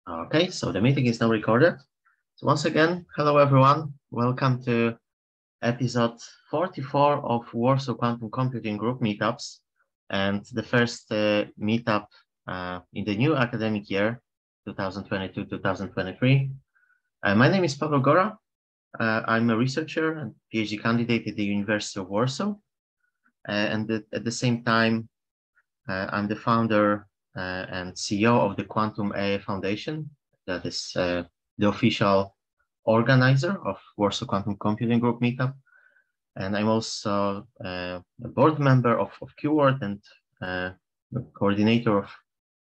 Okay, so the meeting is now recorded. So once again, hello everyone. Welcome to episode 44 of Warsaw Quantum Computing Group meetups, and the first meetup in the new academic year, 2022-2023. My name is Paweł Gora. I'm a researcher and PhD candidate at the University of Warsaw, and at the same time, I'm the founder and CEO of the Quantum AI Foundation, that is the official organizer of Warsaw Quantum Computing Group meetup. And I'm also a board member of QWORD and the coordinator of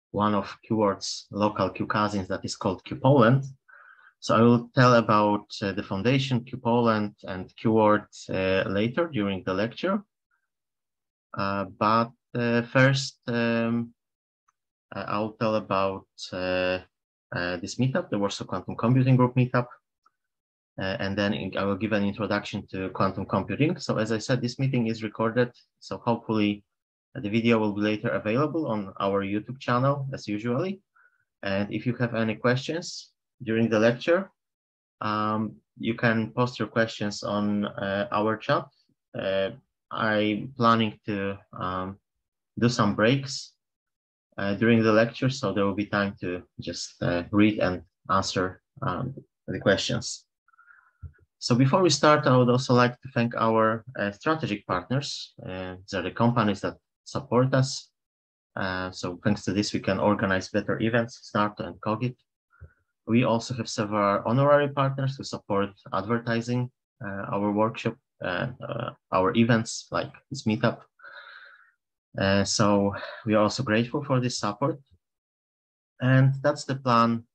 one of QWORD's local Q cousins that is called Q Poland. So I will tell about the foundation, Q Poland, and QWORD later during the lecture. But first, I'll tell about this meetup, the Warsaw Quantum Computing Group meetup, and then I will give an introduction to quantum computing. So as I said, this meeting is recorded, so hopefully the video will be later available on our YouTube channel as usually. And if you have any questions during the lecture, you can post your questions on our chat. I'm planning to do some breaks during the lecture, so there will be time to just read and answer the questions. So before we start, I would also like to thank our strategic partners. These are the companies that support us. So thanks to this, we can organize better events, SNART and Cogit. We also have several honorary partners who support advertising our workshop, our events like this meetup. So we are also grateful for this support. And that's the plan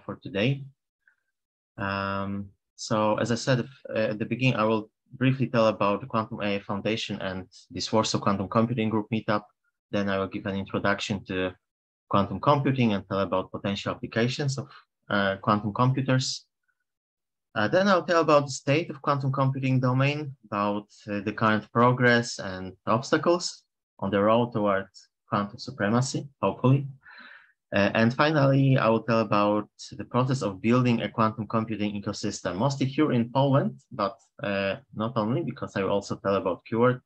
for today. So as I said at the beginning, I will briefly tell about the Quantum AI Foundation and this Warsaw Quantum Computing Group meetup. Then I will give an introduction to quantum computing and tell about potential applications of quantum computers. Then I'll tell about the state of quantum computing domain, about the current progress and obstacles on the road towards quantum supremacy, hopefully. And finally, I will tell about the process of building a quantum computing ecosystem, mostly here in Poland, but not only, because I will also tell about QWORD.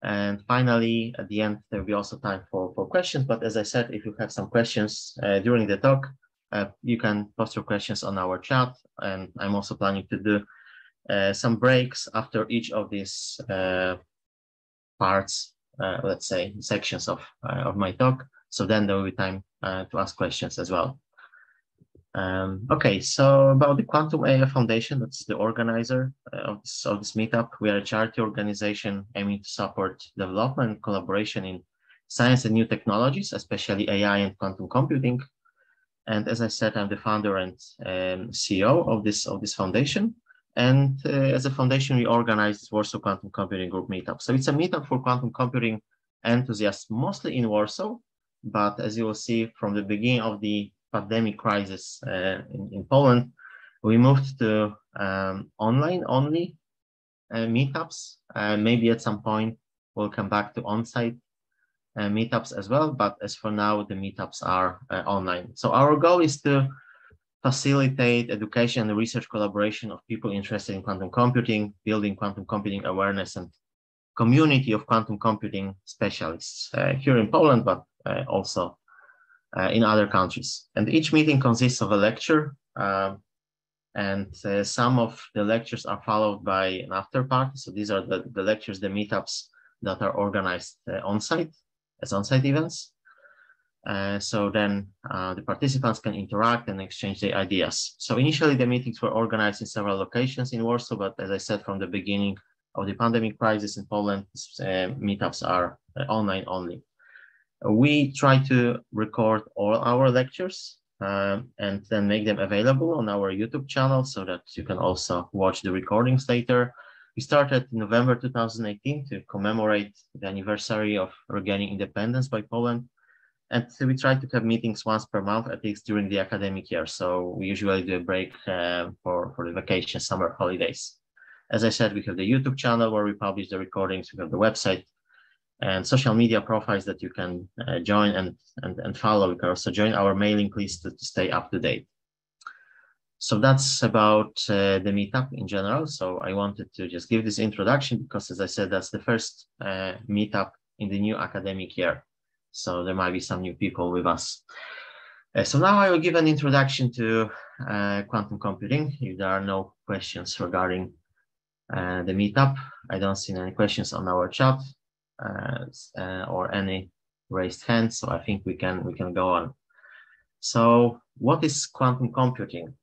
And finally, at the end, there will be also time for questions. But as I said, if you have some questions during the talk, you can post your questions on our chat. And I'm also planning to do some breaks after each of these parts, let's say, sections of my talk. So then there will be time to ask questions as well. Okay, so about the Quantum AI Foundation, that's the organizer of this meetup. We are a charity organization aiming to support development and collaboration in science and new technologies, especially AI and quantum computing. And as I said, I'm the founder and CEO of this foundation. And as a foundation, we organize this Warsaw Quantum Computing Group meetup. So it's a meetup for quantum computing enthusiasts, mostly in Warsaw. But as you will see from the beginning of the pandemic crisis in Poland, we moved to online-only meetups. Maybe at some point, we'll come back to on-site meetups as well. But as for now, the meetups are online. So our goal is to facilitate education and research collaboration of people interested in quantum computing, building quantum computing awareness and community of quantum computing specialists here in Poland, but also in other countries. And each meeting consists of a lecture, and some of the lectures are followed by an after party. So these are the lectures, the meetups that are organized on-site as on-site events. So then the participants can interact and exchange their ideas. So initially the meetings were organized in several locations in Warsaw, but as I said from the beginning of the pandemic crisis in Poland, meetups are online only. We try to record all our lectures and then make them available on our YouTube channel so that you can also watch the recordings later. We started in November 2018 to commemorate the anniversary of regaining independence by Poland. And we try to have meetings once per month, at least during the academic year. So we usually do a break for the vacation, summer holidays. As I said, we have the YouTube channel where we publish the recordings. We have the website and social media profiles that you can join and follow. You can also join our mailing list to stay up to date. So that's about the meetup in general. So I wanted to just give this introduction because, as I said, that's the first meetup in the new academic year. So there might be some new people with us. So now I will give an introduction to quantum computing. If there are no questions regarding the meetup, I don't see any questions on our chat or any raised hands. So I think we can go on. So what is quantum computing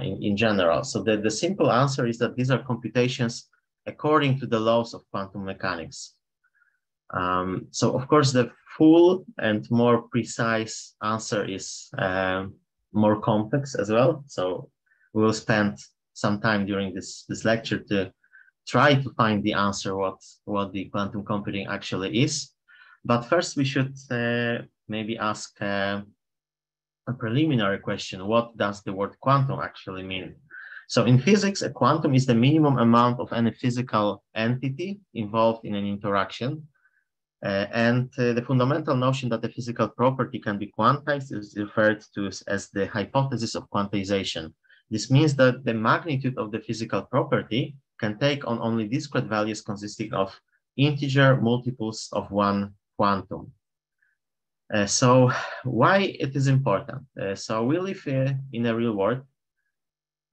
in general? So the simple answer is that these are computations according to the laws of quantum mechanics. So of course, the full and more precise answer is more complex as well. So we will spend some time during this lecture to try to find the answer what the quantum computing actually is. But first we should maybe ask a preliminary question. What does the word quantum actually mean? So in physics, a quantum is the minimum amount of any physical entity involved in an interaction. And the fundamental notion that a physical property can be quantized is referred to as the hypothesis of quantization. This means that the magnitude of the physical property can take on only discrete values consisting of integer multiples of one quantum. So why it is important? So we live in a real world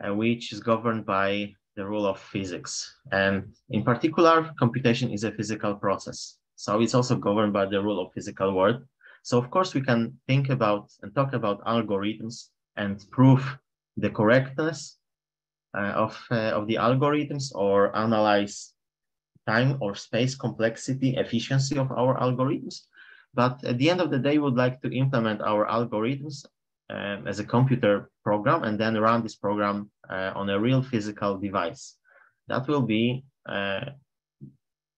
which is governed by the rule of physics. And in particular, computation is a physical process. So it's also governed by the rule of physical world. So of course we can think about and talk about algorithms and prove the correctness of the algorithms, or analyze time or space complexity, efficiency of our algorithms. But at the end of the day, we would like to implement our algorithms as a computer program and then run this program on a real physical device that will be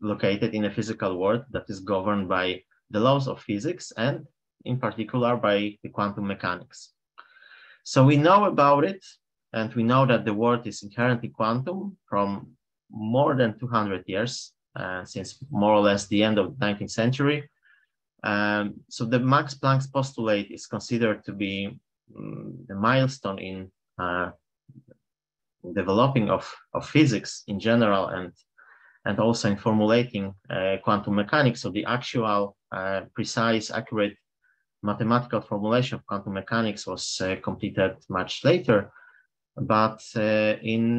located in a physical world that is governed by the laws of physics and in particular by the quantum mechanics. So we know about it, and we know that the world is inherently quantum from more than 200 years, since more or less the end of the 19th century. So the Max Planck's postulate is considered to be the milestone in developing of physics in general and also in formulating quantum mechanics. So the actual precise, accurate mathematical formulation of quantum mechanics was completed much later. But at the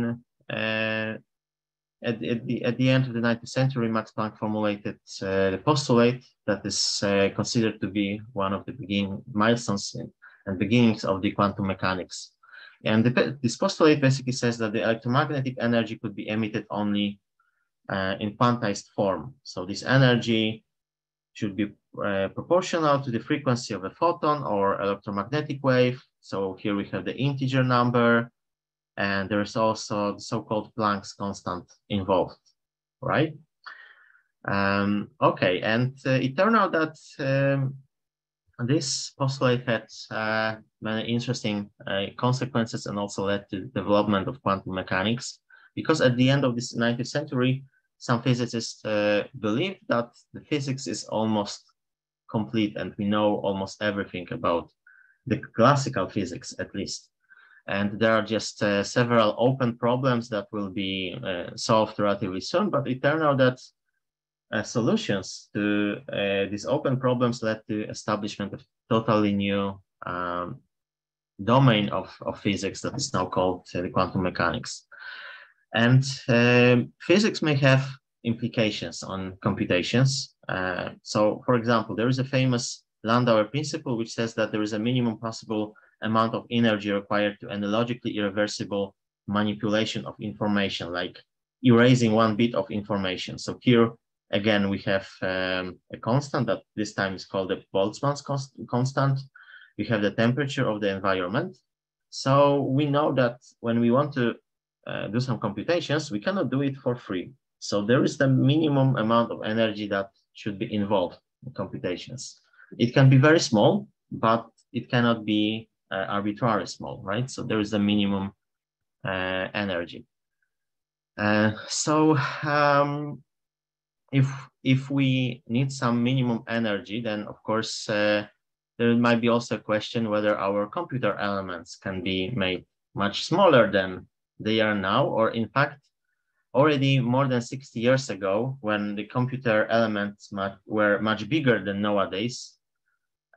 end of the 19th century, Max Planck formulated the postulate that is considered to be one of the milestones and beginnings of the quantum mechanics. And this postulate basically says that the electromagnetic energy could be emitted only in quantized form. So this energy should be proportional to the frequency of a photon or electromagnetic wave. So here we have the integer number, and there's also the so-called Planck's constant involved, right? Okay, and it turned out that this postulate had many interesting consequences and also led to the development of quantum mechanics, because at the end of this 19th century, some physicists believed that the physics is almost complete and we know almost everything about the classical physics, at least. And there are just several open problems that will be solved relatively soon, but it turned out that solutions to these open problems led to establishment of totally new domain of physics that is now called the quantum mechanics. And physics may have implications on computations. So, for example, there is a famous Landauer principle which says that there is a minimum possible amount of energy required to end a logically irreversible manipulation of information, like erasing one bit of information. So here, again, we have a constant that this time is called the Boltzmann's constant. We have the temperature of the environment. So we know that when we want to do some computations, we cannot do it for free. So there is the minimum amount of energy that should be involved in computations. It can be very small, but it cannot be arbitrarily small, right? So there is a minimum energy. if we need some minimum energy, then of course there might be also a question whether our computer elements can be made much smaller than they are now, or in fact, already more than 60 years ago, when the computer elements were much bigger than nowadays,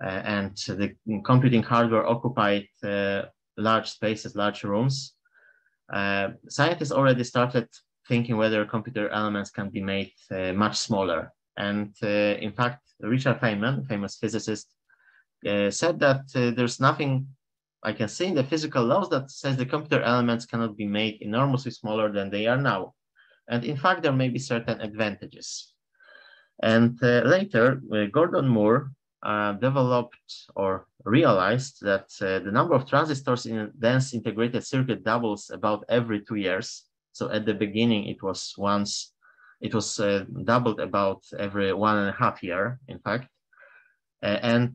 and the computing hardware occupied large spaces, large rooms, scientists already started thinking whether computer elements can be made much smaller. And in fact, Richard Feynman, famous physicist, said that there's nothing I can see in the physical laws that says the computer elements cannot be made enormously smaller than they are now. And in fact, there may be certain advantages. And later, Gordon Moore developed or realized that the number of transistors in a dense integrated circuit doubles about every 2 years. So at the beginning, it was doubled about every 1.5 years, in fact. And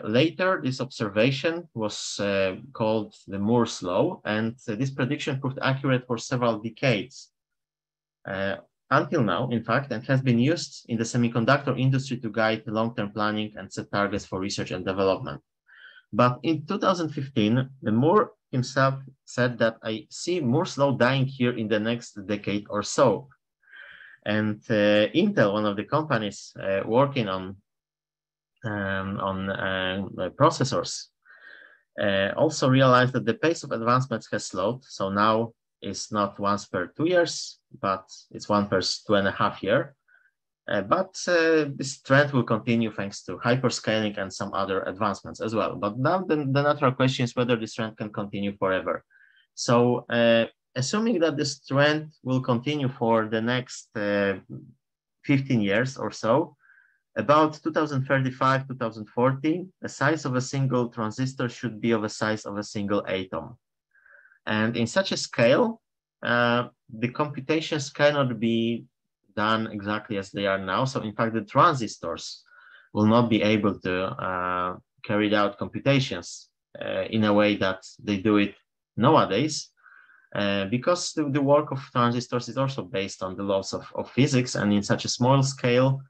later, this observation was called the Moore's law, and this prediction proved accurate for several decades until now, in fact, and has been used in the semiconductor industry to guide long-term planning and set targets for research and development. But in 2015, Moore himself said that I see Moore's law dying here in the next decade or so. And Intel, one of the companies working on processors, also realized that the pace of advancements has slowed. So now it's not once per 2 years, but it's one per 2.5 years. But this trend will continue thanks to hyperscaling and some other advancements as well. But now the natural question is whether this trend can continue forever. So assuming that this trend will continue for the next 15 years or so, about 2035, 2040, the size of a single transistor should be of the size of a single atom. And in such a scale, the computations cannot be done exactly as they are now. So in fact, the transistors will not be able to carry out computations in a way that they do it nowadays, because the work of transistors is also based on the laws of physics, and in such a small scale,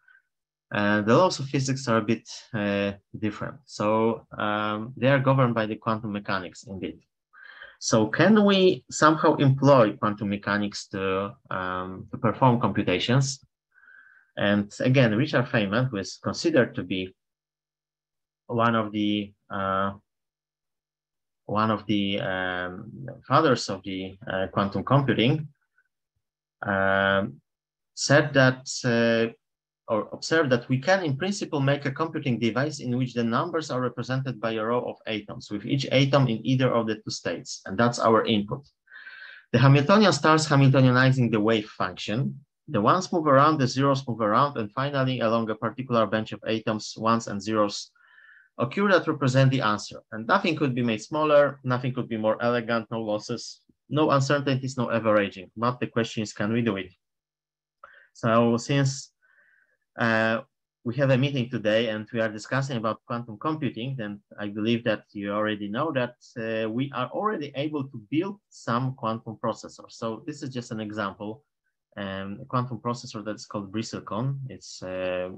the laws of physics are a bit different. So they are governed by the quantum mechanics indeed. So can we somehow employ quantum mechanics to perform computations? And again, Richard Feynman, who is considered to be one of the fathers of the quantum computing, said that or observed that we can in principle make a computing device in which the numbers are represented by a row of atoms, with each atom in either of the two states, and that's our input. The Hamiltonian starts Hamiltonianizing the wave function. The ones move around, the zeros move around, and finally along a particular bench of atoms, ones and zeros occur that represent the answer. And nothing could be made smaller, nothing could be more elegant, no losses, no uncertainties, no averaging. But the question is, can we do it? So since we have a meeting today and we are discussing about quantum computing, then I believe that you already know that we are already able to build some quantum processors. So this is just an example, a quantum processor that's called Bristlecon. It's the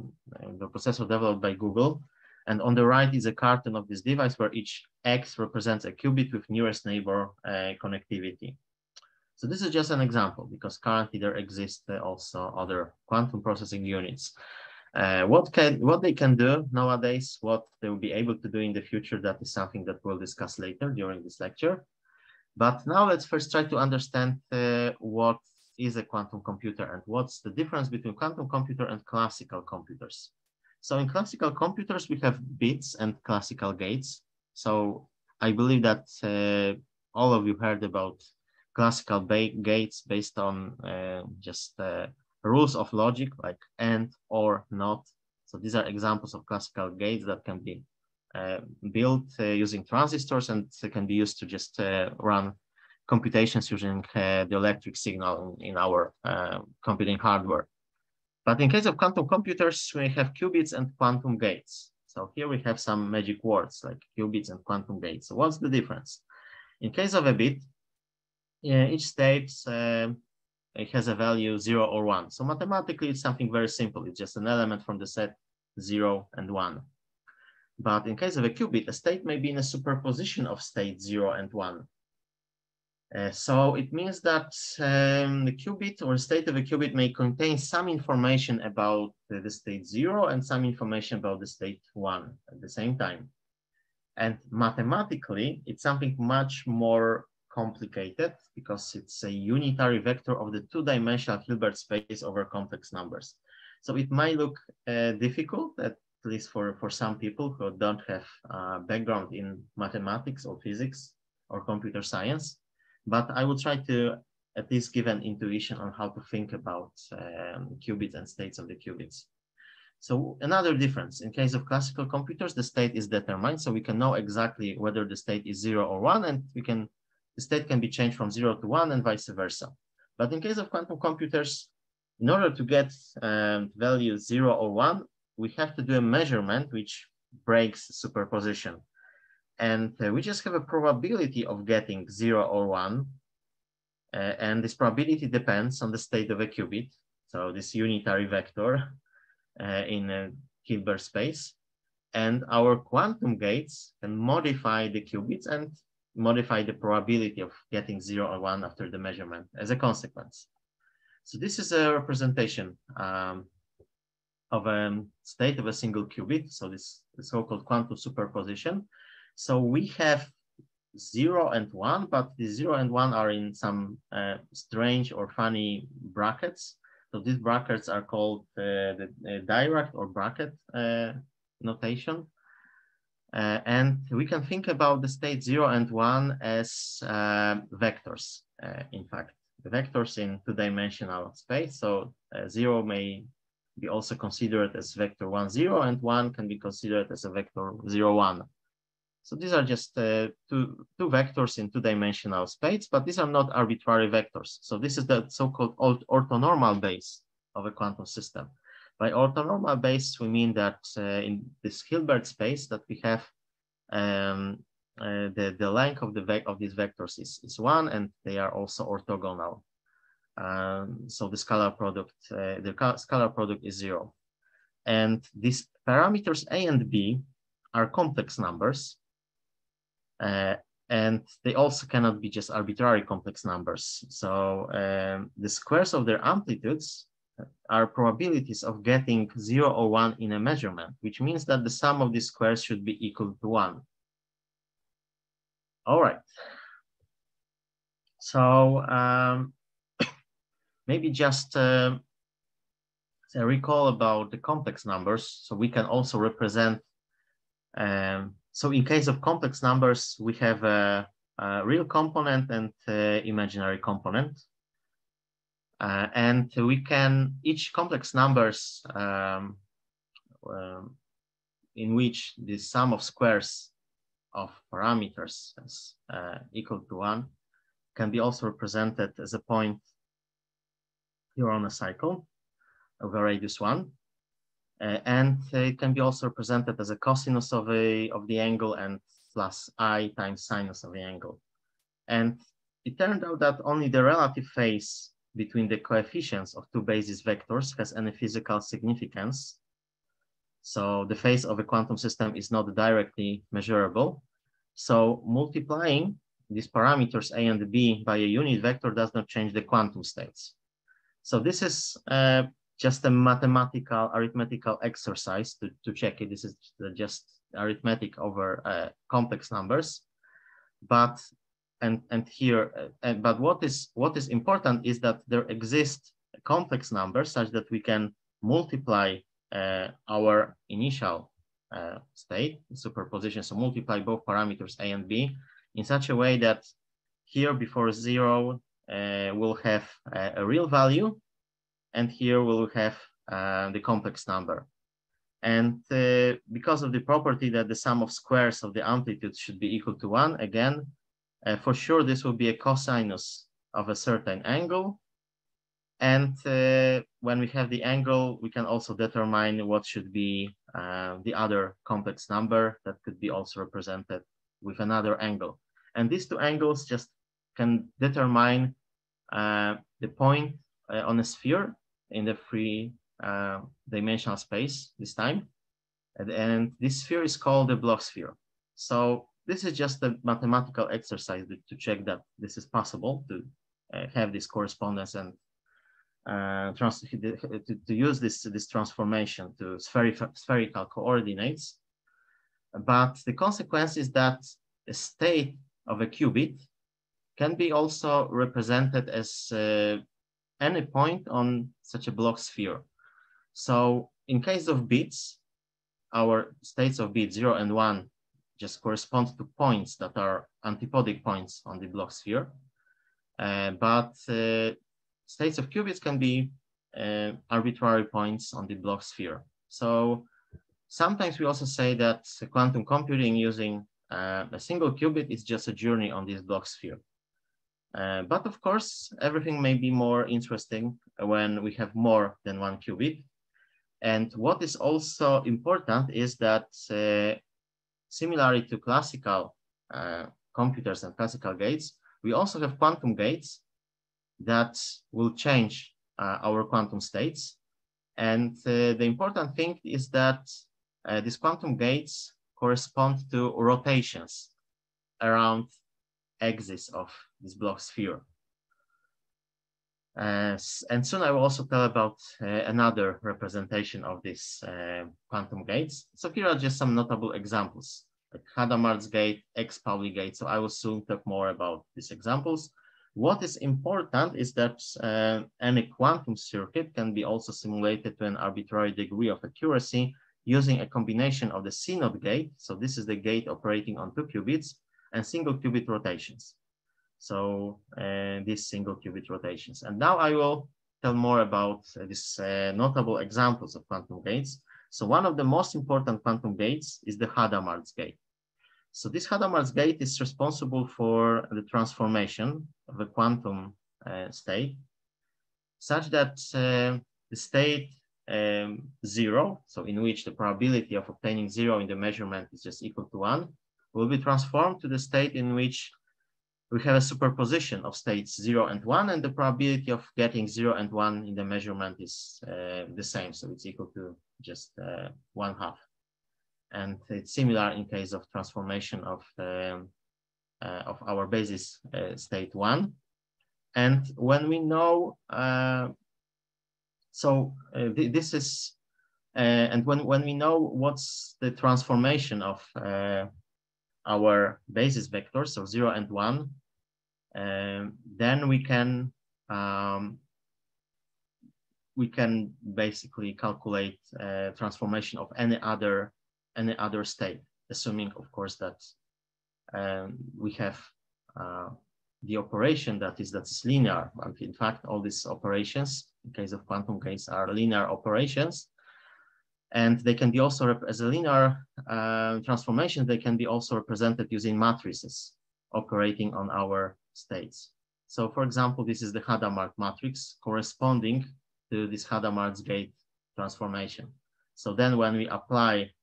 processor developed by Google. And on the right is a cartoon of this device where each X represents a qubit with nearest neighbor connectivity. So this is just an example, because currently there exist also other quantum processing units. What they can do nowadays, what they will be able to do in the future, that is something that we'll discuss later during this lecture. But now let's first try to understand what is a quantum computer and what's the difference between quantum computer and classical computers. So in classical computers, we have bits and classical gates. So I believe that all of you heard about classical gates based on just rules of logic like and, or, not. So these are examples of classical gates that can be built using transistors, and can be used to just run computations using the electric signal in our computing hardware. But in case of quantum computers, we have qubits and quantum gates. So here we have some magic words like qubits and quantum gates. So what's the difference? In case of a bit, each state it has a value 0 or 1. So mathematically, it's something very simple. It's just an element from the set 0 and 1. But in case of a qubit, a state may be in a superposition of states 0 and 1. So it means that the qubit or state of a qubit may contain some information about the state 0 and some information about the state 1 at the same time. And mathematically, it's something much more complicated because it's a unitary vector of the two-dimensional Hilbert space over complex numbers. So it might look difficult, at least for some people who don't have background in mathematics or physics or computer science. But I will try to at least give an intuition on how to think about qubits and states of the qubits. So another difference, in case of classical computers, the state is determined, so we can know exactly whether the state is 0 or 1, and the state can be changed from 0 to 1 and vice versa. But in case of quantum computers, in order to get value 0 or 1, we have to do a measurement which breaks superposition. And we just have a probability of getting 0 or 1. And this probability depends on the state of a qubit. So this unitary vector in a Hilbert space. And our quantum gates can modify the qubits and modify the probability of getting 0 or 1 after the measurement as a consequence. So this is a representation of a state of a single qubit. So this is so-called quantum superposition. So we have 0 and 1, but the 0 and 1 are in some strange or funny brackets. So these brackets are called the Dirac or bracket notation. And we can think about the state 0 and 1 as vectors, in fact. The vectors in two-dimensional space. So 0 may be also considered as vector 1, 0, and 1 can be considered as a vector 0, 1. So these are just two vectors in two-dimensional space, but these are not arbitrary vectors. So this is the so-called orthonormal base of a quantum system. By orthonormal base, we mean that in this Hilbert space that we have the length of these vectors is 1, and they are also orthogonal. So the scalar product is 0. And these parameters A and B are complex numbers. And they also cannot be just arbitrary complex numbers. So the squares of their amplitudes are probabilities of getting 0 or 1 in a measurement, which means that the sum of these squares should be equal to 1. All right. So maybe just a recall about the complex numbers. So we can also represent so in case of complex numbers, we have a real component and imaginary component. And we can, each complex numbers in which the sum of squares of parameters is equal to 1 can be also represented as a point here on a cycle of a radius 1. And it can be also represented as a cosinus of the angle and plus I times sinus of the angle. And it turned out that only the relative phase between the coefficients of two basis vectors has any physical significance. So the phase of a quantum system is not directly measurable. So multiplying these parameters A and B by a unit vector does not change the quantum states. So this is just a mathematical, arithmetical exercise to check it. This is just arithmetic over complex numbers. But what is important is that there exist complex numbers such that we can multiply our initial state superposition. So multiply both parameters A and B in such a way that here before 0 we'll have a real value, and here we'll have the complex number. And because of the property that the sum of squares of the amplitudes should be equal to 1, again, for sure this will be a cosinus of a certain angle. And when we have the angle, we can also determine what should be the other complex number that could be also represented with another angle. And these two angles just can determine the point on a sphere in the three-dimensional space this time. And this sphere is called the block sphere. So this is just a mathematical exercise to check that this is possible to have this correspondence and to use this transformation to spherical coordinates. But the consequence is that the state of a qubit can be also represented as any point on such a block sphere. So in case of bits, our states of bits 0 and 1 just correspond to points that are antipodic points on the block sphere. But states of qubits can be arbitrary points on the block sphere. So sometimes we also say that quantum computing using a single qubit is just a journey on this block sphere. But of course, everything may be more interesting when we have more than one qubit. And what is also important is that similarly to classical computers and classical gates, we also have quantum gates that will change our quantum states. And the important thing is that these quantum gates correspond to rotations around axis of this block sphere. And soon I will also tell about another representation of these quantum gates. So here are just some notable examples, like Hadamard's gate, X-Pauli gate. So I will soon talk more about these examples. What is important is that any quantum circuit can be also simulated to an arbitrary degree of accuracy using a combination of the CNOT gate. So this is the gate operating on 2 qubits and single qubit rotations. So these single qubit rotations. And now I will tell more about these notable examples of quantum gates. So one of the most important quantum gates is the Hadamard's gate. So this Hadamard's gate is responsible for the transformation of a quantum state such that the state 0, so in which the probability of obtaining 0 in the measurement is just equal to 1, will be transformed to the state in which we have a superposition of states 0 and 1, and the probability of getting 0 and 1 in the measurement is the same, so it's equal to just 1/2. And it's similar in case of transformation of our basis state 1. And when we know, this is, and when we know what's the transformation of our basis vectors, so 0 and 1, then we can basically calculate transformation of any other state, assuming, of course, that we have the operation that's linear. And in fact, all these operations, in case of quantum gates, are linear operations. And they can be also, as a linear transformation, they can be also represented using matrices operating on our states. So for example, this is the Hadamard matrix corresponding to this Hadamard's gate transformation. So then when we apply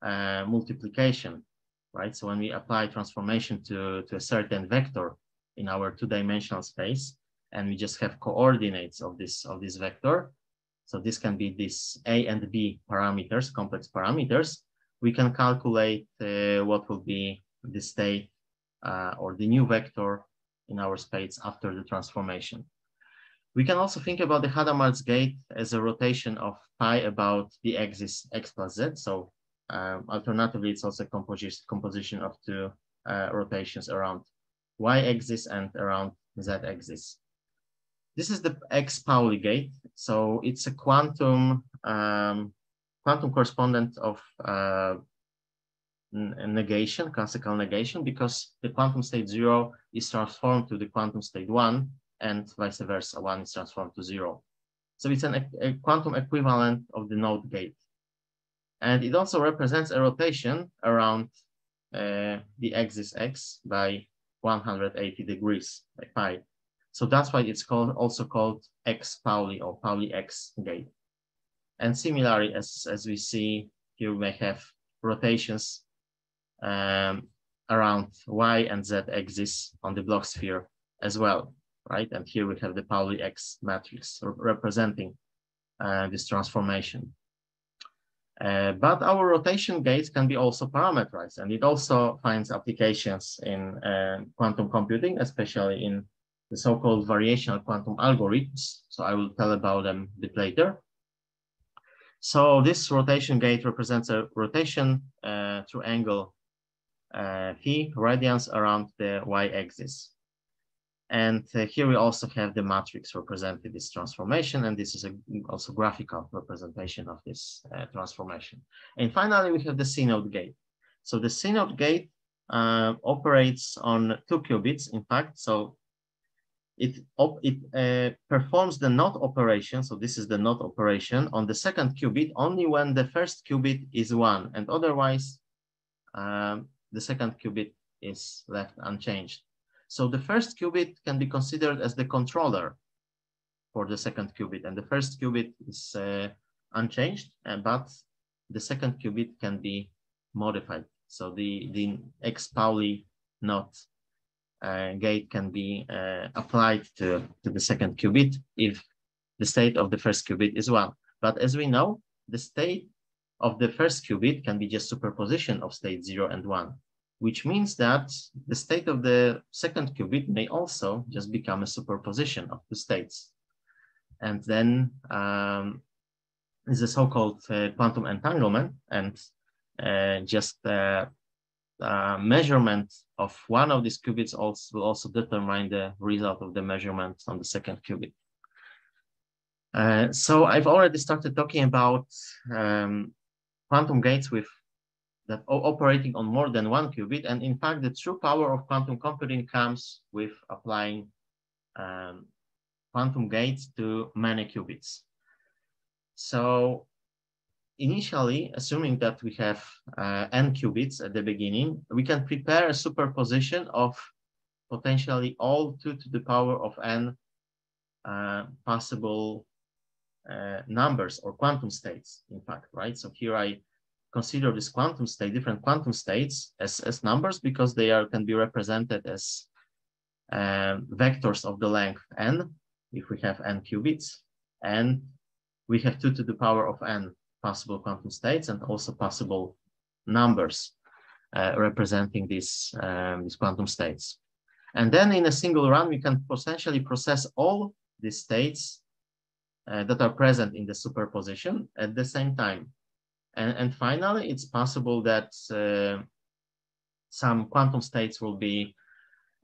multiplication, right? So when we apply transformation to a certain vector in our 2-dimensional space, and we just have coordinates of this vector, so this can be this A and B parameters, complex parameters, we can calculate what will be the state or the new vector in our space after the transformation. We can also think about the Hadamard's gate as a rotation of pi about the axis x plus z. So alternatively, it's also a composition of 2 rotations around y-axis and around z-axis. This is the X-Pauli gate. So it's a quantum correspondent of negation, classical negation, because the quantum state 0 is transformed to the quantum state 1, and vice versa, 1 is transformed to 0. So it's a quantum equivalent of the node gate. And it also represents a rotation around the axis x by 180 degrees, by pi. So that's why it's also called X-Pauli or Pauli X gate. And similarly, as we see here, we may have rotations around y and z axis on the block sphere as well. right? And here we have the Pauli X matrix representing this transformation. But our rotation gates can be also parameterized, and it also finds applications in quantum computing, especially in the so-called variational quantum algorithms. So I will tell about them a bit later. So this rotation gate represents a rotation through angle phi radians around the y-axis. And here we also have the matrix representing this transformation, and this is also graphical representation of this transformation. And finally, we have the CNOT gate. So the CNOT gate operates on 2 qubits, in fact. So it performs the NOT operation. So this is the NOT operation on the second qubit only when the first qubit is 1, and otherwise the second qubit is left unchanged. So the first qubit can be considered as the controller for the second qubit, and the first qubit is unchanged, but the second qubit can be modified. So the X Pauli NOT gate can be applied to the second qubit if the state of the first qubit is 1. But as we know, the state of the first qubit can be just superposition of state 0 and 1. Which means that the state of the second qubit may also just become a superposition of 2 states. And then is a so-called quantum entanglement, and just measurement of one of these qubits will also determine the result of the measurement on the second qubit. So I've already started talking about quantum gates that operating on more than 1 qubit. And in fact, the true power of quantum computing comes with applying quantum gates to many qubits. So initially, assuming that we have n qubits at the beginning, we can prepare a superposition of potentially all 2 to the power of n possible numbers or quantum states, in fact, right? So here I consider this quantum state, different quantum states as numbers, because they can be represented as vectors of the length n, if we have n qubits, and we have 2 to the power of n possible quantum states, and also possible numbers representing these quantum states. And then in a single run, we can potentially process all these states that are present in the superposition at the same time. And finally, it's possible that some quantum states will be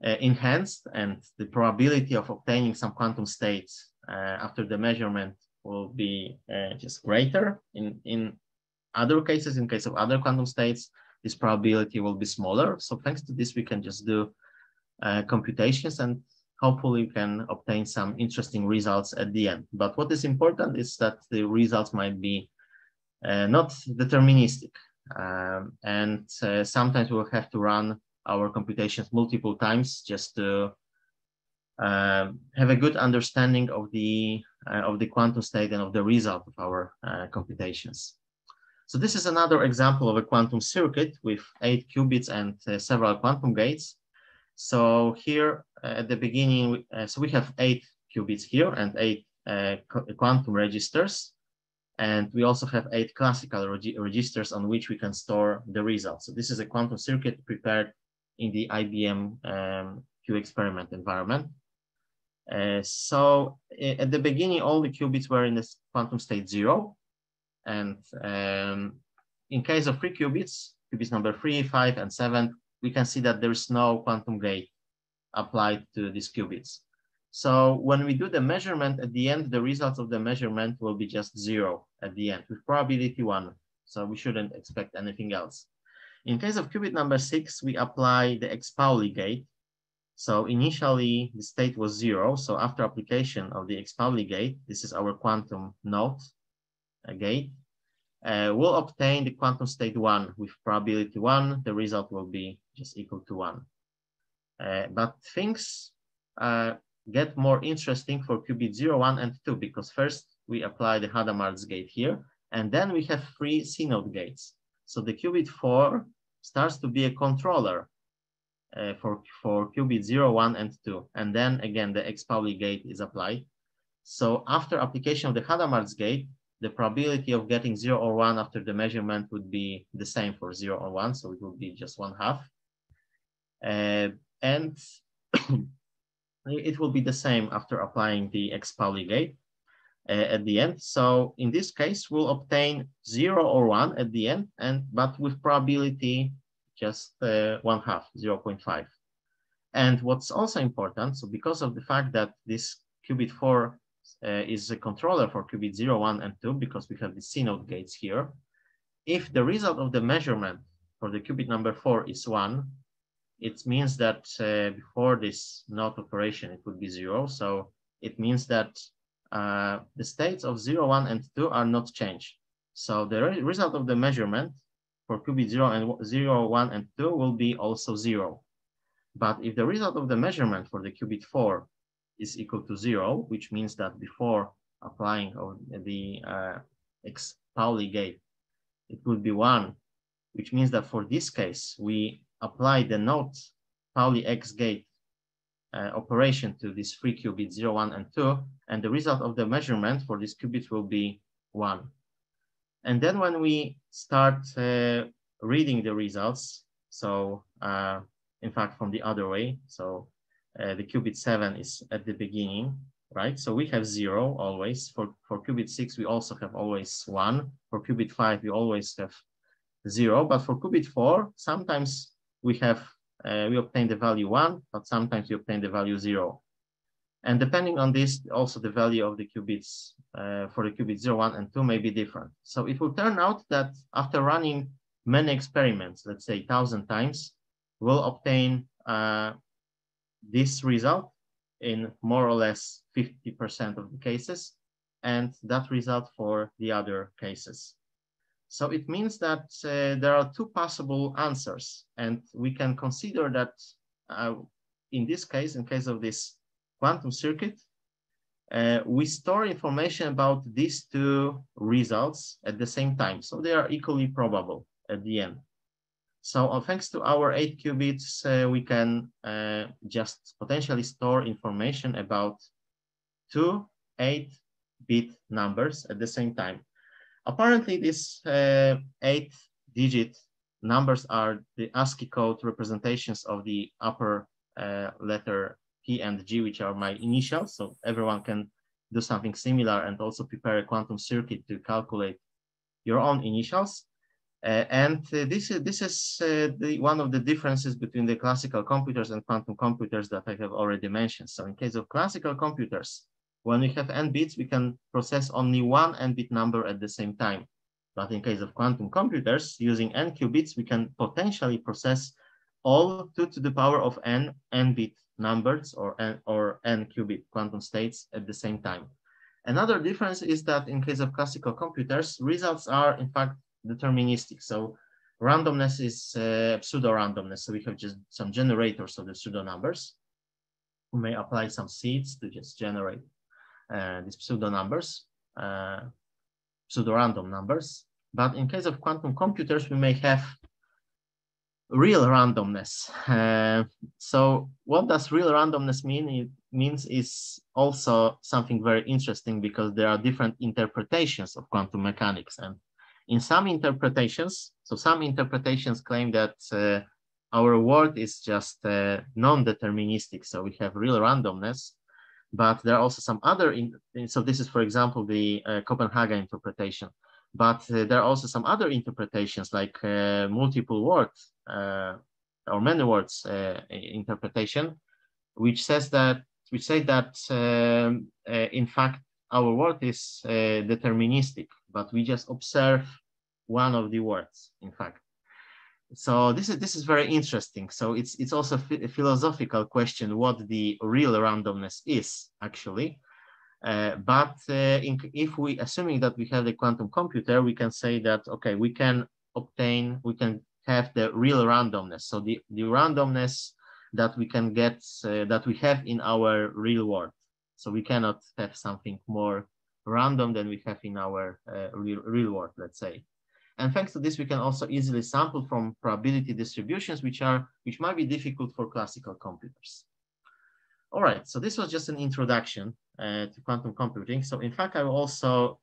enhanced, and the probability of obtaining some quantum states after the measurement will be just greater. In other cases, in case of other quantum states, this probability will be smaller. So thanks to this, we can just do computations, and hopefully we can obtain some interesting results at the end. But what is important is that the results might be not deterministic. And sometimes we'll have to run our computations multiple times just to have a good understanding of the quantum state and of the result of our computations. So this is another example of a quantum circuit with 8 qubits and several quantum gates. So here at the beginning, so we have 8 qubits here and 8 quantum registers. And we also have 8 classical registers on which we can store the results. So this is a quantum circuit prepared in the IBM Q experiment environment. So at the beginning, all the qubits were in this quantum state 0. And in case of 3 qubits, qubits number 3, 5, and 7, we can see that there's no quantum gate applied to these qubits. So when we do the measurement at the end, the results of the measurement will be just 0 at the end with probability 1. So we shouldn't expect anything else. In case of qubit number 6, we apply the X Pauli gate. So initially the state was 0. So after application of the X Pauli gate, this is our quantum NOT gate, we'll obtain the quantum state 1 with probability 1. The result will be just equal to 1. But things get more interesting for qubit 0, 1, and 2, because first we apply the Hadamard's gate here, and then we have 3 CNOT gates. So the qubit 4 starts to be a controller for qubit 0, 1, and 2. And then again, the X Pauli gate is applied. So after application of the Hadamard's gate, the probability of getting 0 or 1 after the measurement would be the same for 0 or 1. So it would be just 1/2. And it will be the same after applying the X Pauli gate at the end. So in this case, we'll obtain 0 or 1 at the end, but with probability just 1/2, 0.5. And what's also important, so because of the fact that this qubit 4 is a controller for qubit 0, 1, and 2, because we have the C-node gates here, if the result of the measurement for the qubit number 4 is 1, it means that before this NOT operation, it would be 0. So it means that the states of 0, 1, and 2 are not changed. So the result of the measurement for qubit 0, 1, and 2 will be also 0. But if the result of the measurement for the qubit 4 is equal to 0, which means that before applying of the X Pauli gate, it would be 1, which means that for this case, we apply the NOT Pauli X gate operation to these 3 qubits 0, 1, and 2, and the result of the measurement for this qubit will be 1. And then when we start reading the results, so in fact from the other way, so the qubit 7 is at the beginning, right? So we have 0 always. For qubit 6, we also have always 1. For qubit 5, we always have 0. But for qubit 4, sometimes we obtain the value 1, but sometimes we obtain the value 0. And depending on this, also the value of the qubits for the qubit 0, 1, and 2 may be different. So it will turn out that after running many experiments, let's say 1,000 times, we'll obtain this result in more or less 50% of the cases, and that result for the other cases. So it means that there are 2 possible answers, and we can consider that in this case, in case of this quantum circuit, we store information about these 2 results at the same time. So they are equally probable at the end. So thanks to our 8 qubits, we can just potentially store information about 2 8-bit numbers at the same time. Apparently, these 8-digit numbers are the ASCII code representations of the upper letter P and G, which are my initials. So everyone can do something similar and also prepare a quantum circuit to calculate your own initials. This is one of the differences between the classical computers and quantum computers that I have already mentioned. So in case of classical computers, when we have n bits, we can process only 1 n-bit number at the same time. But in case of quantum computers, using n qubits, we can potentially process all 2 to the power of n n-bit numbers or n qubit quantum states at the same time. Another difference is that in case of classical computers, results are in fact deterministic. So randomness is pseudo-randomness. So we have just some generators of the pseudo numbers. We may apply some seeds to just generate these pseudo numbers, pseudo-random numbers. But in case of quantum computers, we may have real randomness. So what does real randomness mean? It means is also something very interesting because there are different interpretations of quantum mechanics. And in some interpretations, so some interpretations claim that our world is just non-deterministic. So we have real randomness, but there are also some other, so this is, for example, the Copenhagen interpretation. But there are also some other interpretations like multiple words or many words interpretation, which say that in fact our world is deterministic, but we just observe one of the words, in fact. So this is very interesting. So it's also a philosophical question what the real randomness is actually. If we assuming that we have the quantum computer, we can say that okay, we can have the real randomness. So the randomness that we can get that we have in our real world. So we cannot have something more random than we have in our real world, let's say. And thanks to this, we can also easily sample from probability distributions, which might be difficult for classical computers. All right, so this was just an introduction to quantum computing. So in fact, I will also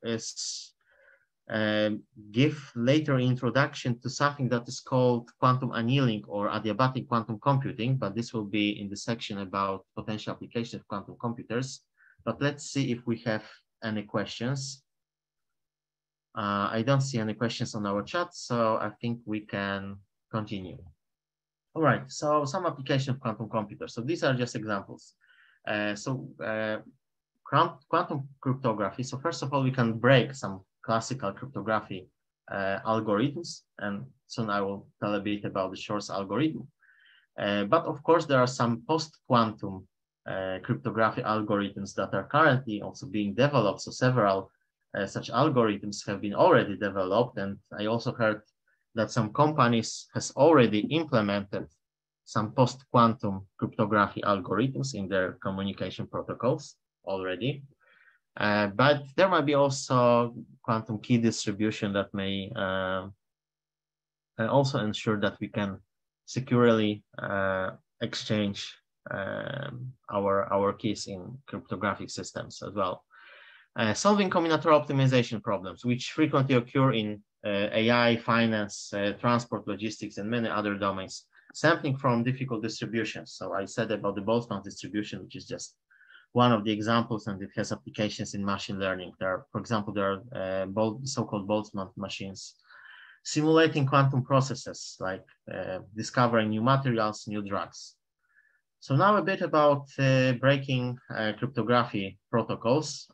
give later introduction to something that is called quantum annealing or adiabatic quantum computing, but this will be in the section about potential application of quantum computers. But let's see if we have any questions. I don't see any questions on our chat, so I think we can continue. All right, so some application of quantum computers. So these are just examples. Quantum cryptography. So first of all, we can break some classical cryptography algorithms, and soon I will tell a bit about the Shor's algorithm. But of course, there are some post-quantum cryptography algorithms that are currently also being developed. So several such algorithms have been already developed, and I also heard that some companies has already implemented some post-quantum cryptography algorithms in their communication protocols already. But there might be also quantum key distribution that may also ensure that we can securely exchange our keys in cryptographic systems as well. Solving combinatorial optimization problems, which frequently occur in AI, finance, transport, logistics, and many other domains. Sampling from difficult distributions. So I said about the Boltzmann distribution, which is just one of the examples, and it has applications in machine learning. There are, for example, there are so-called Boltzmann machines. Simulating quantum processes, like discovering new materials, new drugs. So now a bit about breaking cryptography protocols.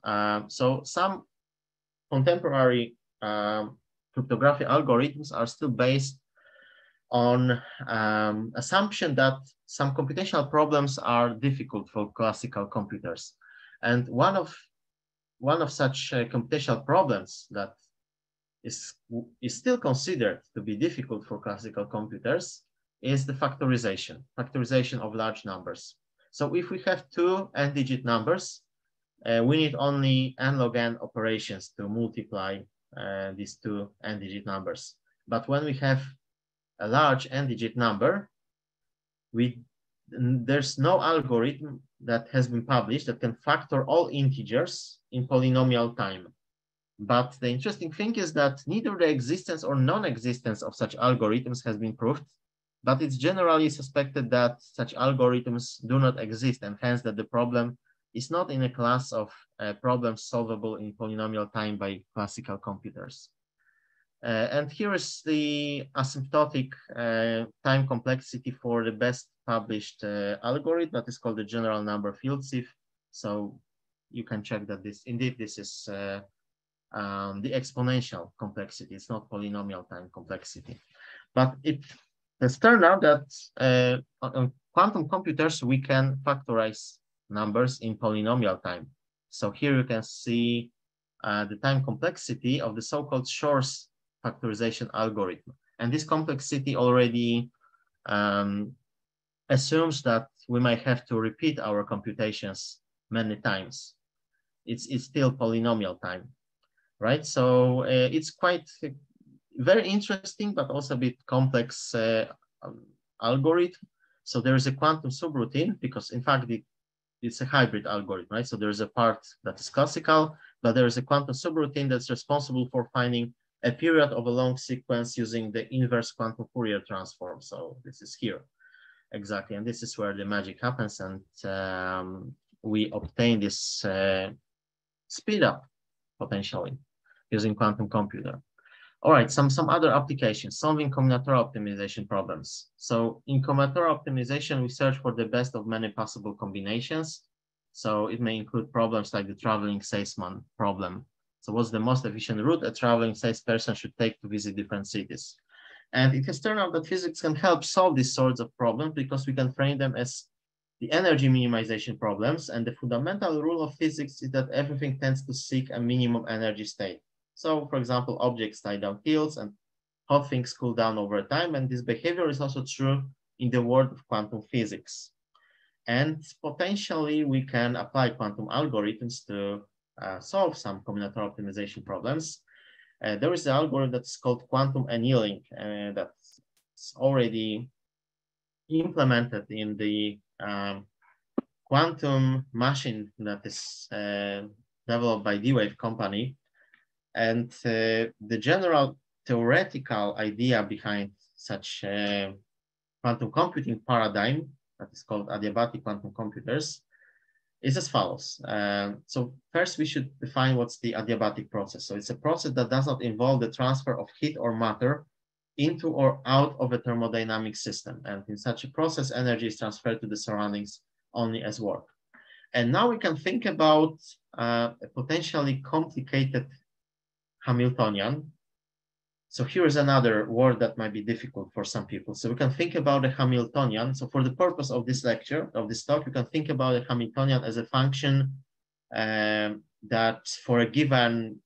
So some contemporary cryptography algorithms are still based on assumption that some computational problems are difficult for classical computers. And one of such computational problems that is still considered to be difficult for classical computers is the factorization of large numbers. So if we have two n-digit numbers, we need only n log n operations to multiply these two n-digit numbers. But when we have a large n-digit number, there's no algorithm that has been published that can factor all integers in polynomial time. But the interesting thing is that neither the existence or non-existence of such algorithms has been proved, but it's generally suspected that such algorithms do not exist, and hence that the problem is not in a class of problems solvable in polynomial time by classical computers. And here is the asymptotic time complexity for the best published algorithm that is called the general number field sieve. So you can check that this is the exponential complexity. It's not polynomial time complexity. But it has turned out that on quantum computers, we can factorize numbers in polynomial time. So here you can see the time complexity of the so-called Shor's factorization algorithm. And this complexity already assumes that we might have to repeat our computations many times. It's still polynomial time, right? So it's quite very interesting, but also a bit complex algorithm. So there is a quantum subroutine, because in fact it's a hybrid algorithm, right? So there's a part that is classical, but there is a quantum subroutine that's responsible for finding a period of a long sequence using the inverse quantum Fourier transform. So this is here, exactly. And this is where the magic happens, and we obtain this speed up potentially using quantum computer. All right, some other applications, solving combinatorial optimization problems. So in combinatorial optimization, we search for the best of many possible combinations. So it may include problems like the traveling salesman problem. So what's the most efficient route a traveling salesperson should take to visit different cities? And it has turned out that physics can help solve these sorts of problems because we can frame them as the energy minimization problems. And the fundamental rule of physics is that everything tends to seek a minimum energy state. So, for example, objects slide down hills and hot things cool down over time. And this behavior is also true in the world of quantum physics. And potentially, we can apply quantum algorithms to solve some combinatorial optimization problems. There is an algorithm that's called quantum annealing that's already implemented in the quantum machine that is developed by D-Wave company. And the general theoretical idea behind such quantum computing paradigm that is called adiabatic quantum computers is as follows. So first we should define what's the adiabatic process. So it's a process that does not involve the transfer of heat or matter into or out of a thermodynamic system. And in such a process, energy is transferred to the surroundings only as work. And now we can think about a potentially complicated Hamiltonian. So here is another word that might be difficult for some people. So we can think about a Hamiltonian. So for the purpose of this lecture, of this talk, you can think about a Hamiltonian as a function that for a given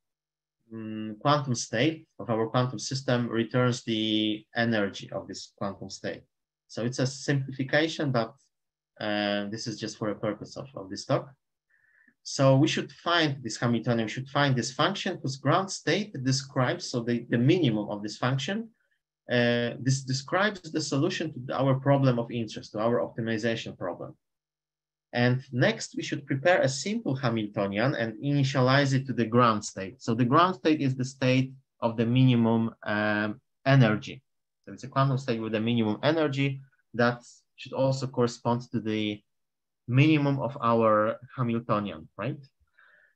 quantum state of our quantum system returns the energy of this quantum state. So it's a simplification, but this is just for a purpose of this talk. So we should find this Hamiltonian, we should find this function whose ground state describes, so the minimum of this function, this describes the solution to our problem of interest, to our optimization problem. And next, we should prepare a simple Hamiltonian and initialize it to the ground state. So the ground state is the state of the minimum energy. So it's a quantum state with a minimum energy that should also correspond to the minimum of our Hamiltonian, right?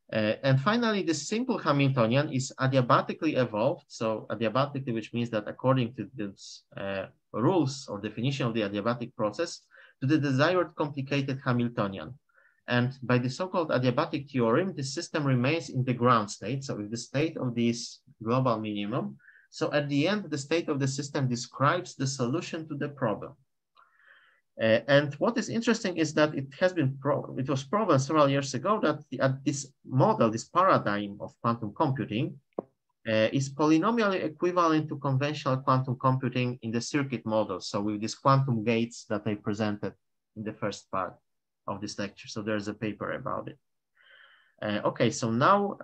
And finally, this simple Hamiltonian is adiabatically evolved. So adiabatically, which means that according to these rules or definition of the adiabatic process, to the desired complicated Hamiltonian. And by the so-called adiabatic theorem, the system remains in the ground state. So in the state of this global minimum. So at the end, the state of the system describes the solution to the problem. And what is interesting is that it was proven several years ago that this model, this paradigm of quantum computing is polynomially equivalent to conventional quantum computing in the circuit model. So with these quantum gates that I presented in the first part of this lecture. So there's a paper about it. Okay, so now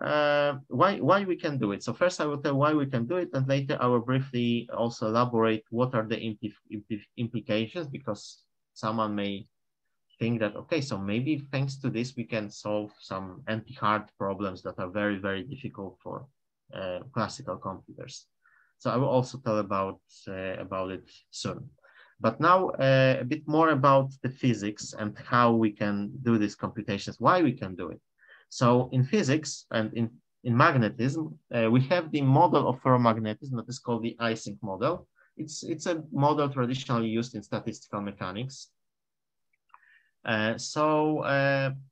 why we can do it. So first I will tell why we can do it, and later I will briefly also elaborate what are the implications, because someone may think that, okay, so maybe thanks to this, we can solve some anti-hard problems that are very, very difficult for classical computers. So I will also tell about it soon. But now a bit more about the physics and how we can do these computations, why we can do it. So in physics and in magnetism, we have the model of ferromagnetism that is called the Ising model. It's a model traditionally used in statistical mechanics. So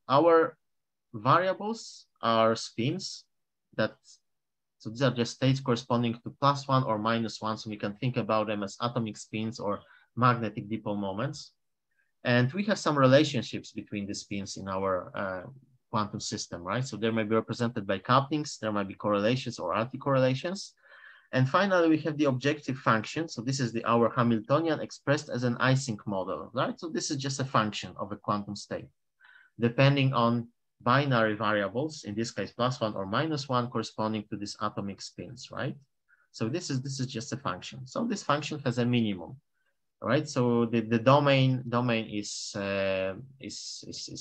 our variables are spins so these are just states corresponding to +1 or -1. So we can think about them as atomic spins or magnetic dipole moments. And we have some relationships between the spins in our quantum system, right? So they may be represented by couplings, there might be correlations or anti-correlations. And finally, we have the objective function. So this is our Hamiltonian expressed as an Ising model, right? So this is just a function of a quantum state, depending on binary variables, in this case, +1 or -1, corresponding to these atomic spins, right? So this is just a function. So this function has a minimum, right? So the domain is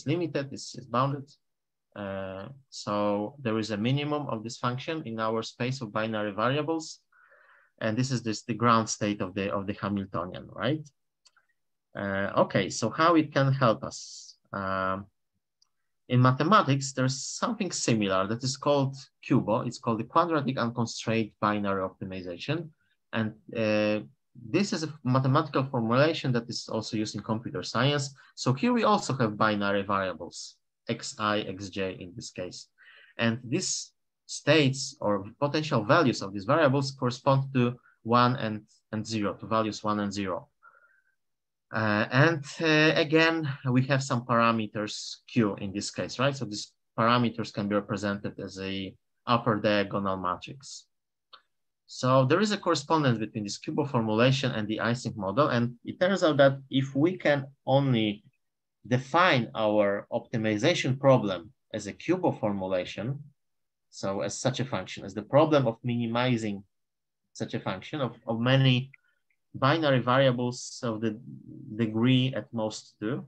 limited, is bounded. So there is a minimum of this function in our space of binary variables, and this is the ground state of the Hamiltonian, right? Okay, so how it can help us? In mathematics, there's something similar that is called QUBO. It's called the quadratic unconstrained binary optimization, and this is a mathematical formulation that is also used in computer science. So here we also have binary variables, xi, xj in this case. And these states or potential values of these variables correspond to 1 and 0, to values 1 and 0. Again, we have some parameters Q in this case, right? So these parameters can be represented as a upper diagonal matrix. So there is a correspondence between this QUBO formulation and the Ising model. And it turns out that if we can only define our optimization problem as a QUBO formulation, So as such a function, as the problem of minimizing such a function of many binary variables of the degree at most 2,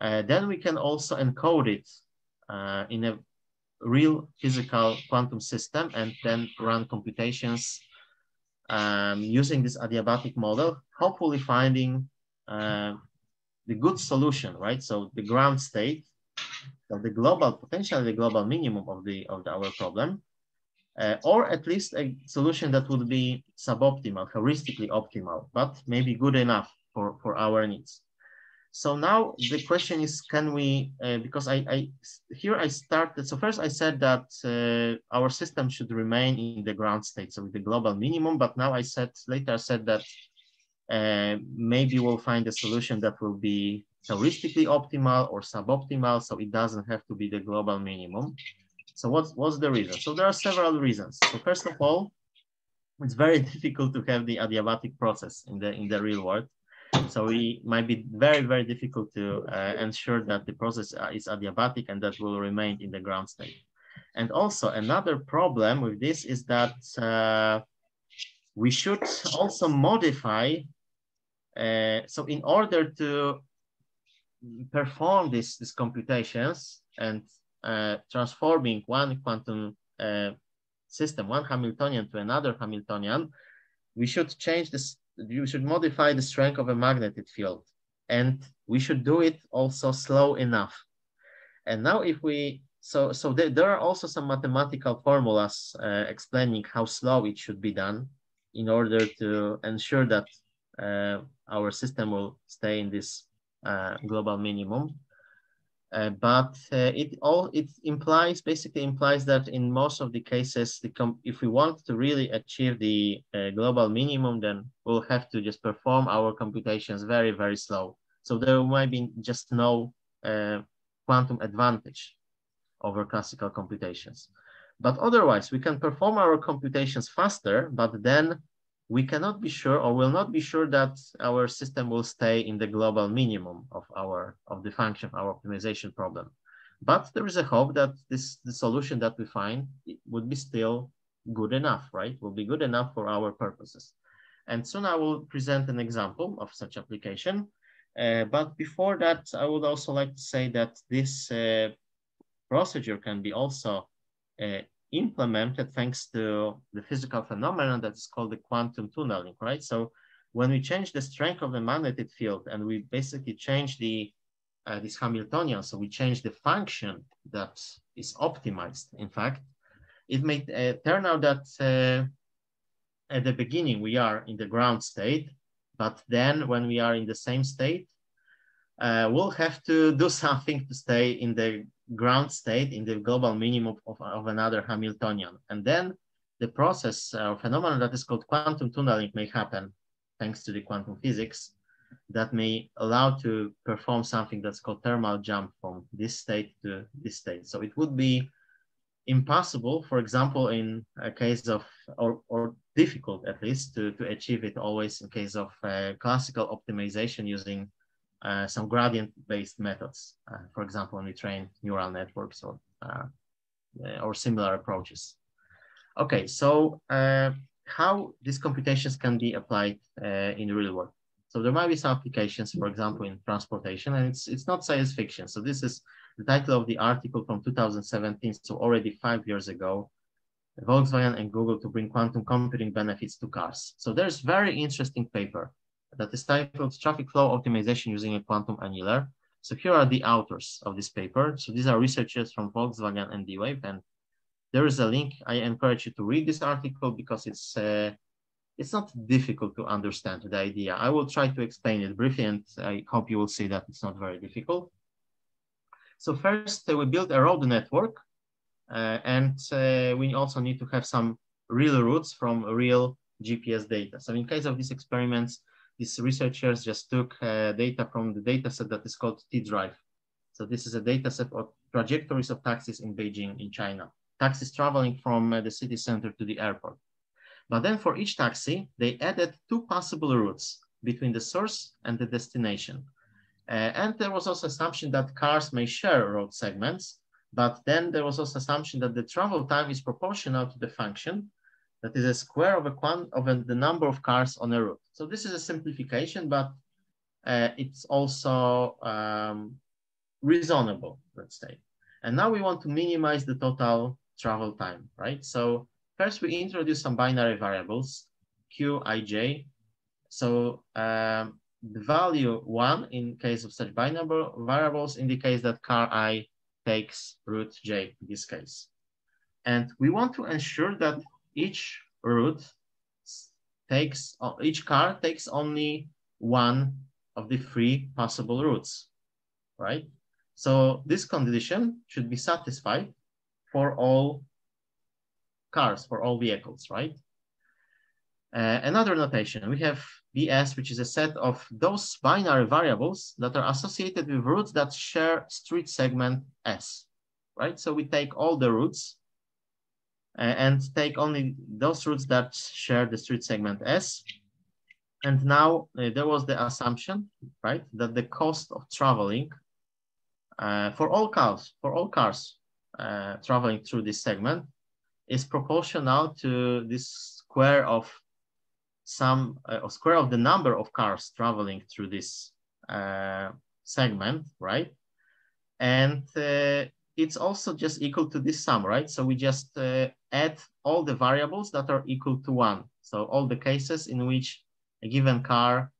then we can also encode it in a real physical quantum system and then run computations using this adiabatic model, hopefully finding the good solution, right? So the ground state of the global, potentially the global minimum of our problem, or at least a solution that would be suboptimal, heuristically optimal, but maybe good enough for our needs. So now the question is, can we, because here I started, so first I said that our system should remain in the ground state, so with the global minimum, but now later I said that maybe we'll find a solution that will be heuristically optimal or suboptimal, so it doesn't have to be the global minimum. So what's the reason? So there are several reasons. So first of all, it's very difficult to have the adiabatic process in the real world. So it might be very, very difficult to ensure that the process is adiabatic and that will remain in the ground state. And also another problem with this is that we should also modify, so in order to perform these computations and transforming one quantum system, one Hamiltonian to another Hamiltonian, we should change this. You should modify the strength of a magnetic field, and we should do it also slow enough. And now if we, so there are also some mathematical formulas explaining how slow it should be done in order to ensure that our system will stay in this global minimum. But it basically implies that in most of the cases, if we want to really achieve the global minimum, then we'll have to just perform our computations very, very slow. So there might be just no quantum advantage over classical computations. But otherwise, we can perform our computations faster, but then we cannot be sure, or will not be sure, that our system will stay in the global minimum of the function, our optimization problem. But there is a hope that the solution that we find would be still good enough, right? Will be good enough for our purposes. And soon I will present an example of such application. But before that, I would also like to say that this procedure can be also implemented thanks to the physical phenomenon that is called the quantum tunneling, right? So when we change the strength of the magnetic field and we basically change this Hamiltonian, so we change the function that is optimized, in fact, it may turn out that at the beginning we are in the ground state, but then when we are in the same state, we'll have to do something to stay in the ground state, in the global minimum of another Hamiltonian. And then the process or phenomenon that is called quantum tunneling may happen thanks to the quantum physics that may allow to perform something that's called thermal jump from this state to this state. So it would be impossible, for example, in a case of, or difficult at least, to achieve it always in case of classical optimization using some gradient-based methods, for example, when we train neural networks or similar approaches. Okay, so how these computations can be applied in the real world? So there might be some applications, for example, in transportation, and it's not science fiction. So this is the title of the article from 2017, so already 5 years ago, Volkswagen and Google to bring quantum computing benefits to cars. So there's very interesting paper that is titled Traffic Flow Optimization Using a Quantum Annular. So here are the authors of this paper. So these are researchers from Volkswagen and D-Wave, and there is a link. I encourage you to read this article because it's not difficult to understand the idea. I will try to explain it briefly, and I hope you will see that it's not very difficult. So first, we build a road network, and we also need to have some real routes from real GPS data. So in case of these experiments, these researchers just took data from the dataset that is called T-Drive. So this is a dataset of trajectories of taxis in Beijing, in China. Taxis traveling from the city center to the airport. But then for each taxi, they added 2 possible routes between the source and the destination. And there was also assumption that cars may share road segments. But then there was also assumption that the travel time is proportional to the function that is a square of the number of cars on a route. So this is a simplification, but it's also reasonable, let's say. And now we want to minimize the total travel time, right? So first we introduce some binary variables, Q, I, J. So the value 1 in case of such binary variables indicates that car I takes route J in this case. And we want to ensure that each car takes only one of the 3 possible routes, right? So this condition should be satisfied for all cars, for all vehicles, right? Another notation, we have BS, which is a set of those binary variables that are associated with routes that share street segment S, right? So we take all the routes and take only those routes that share the street segment S. And now there was the assumption, right, that the cost of traveling for all cars traveling through this segment is proportional to this square of the number of cars traveling through this segment, right? And it's also just equal to this sum, right? So we just add all the variables that are equal to 1. So all the cases in which a given car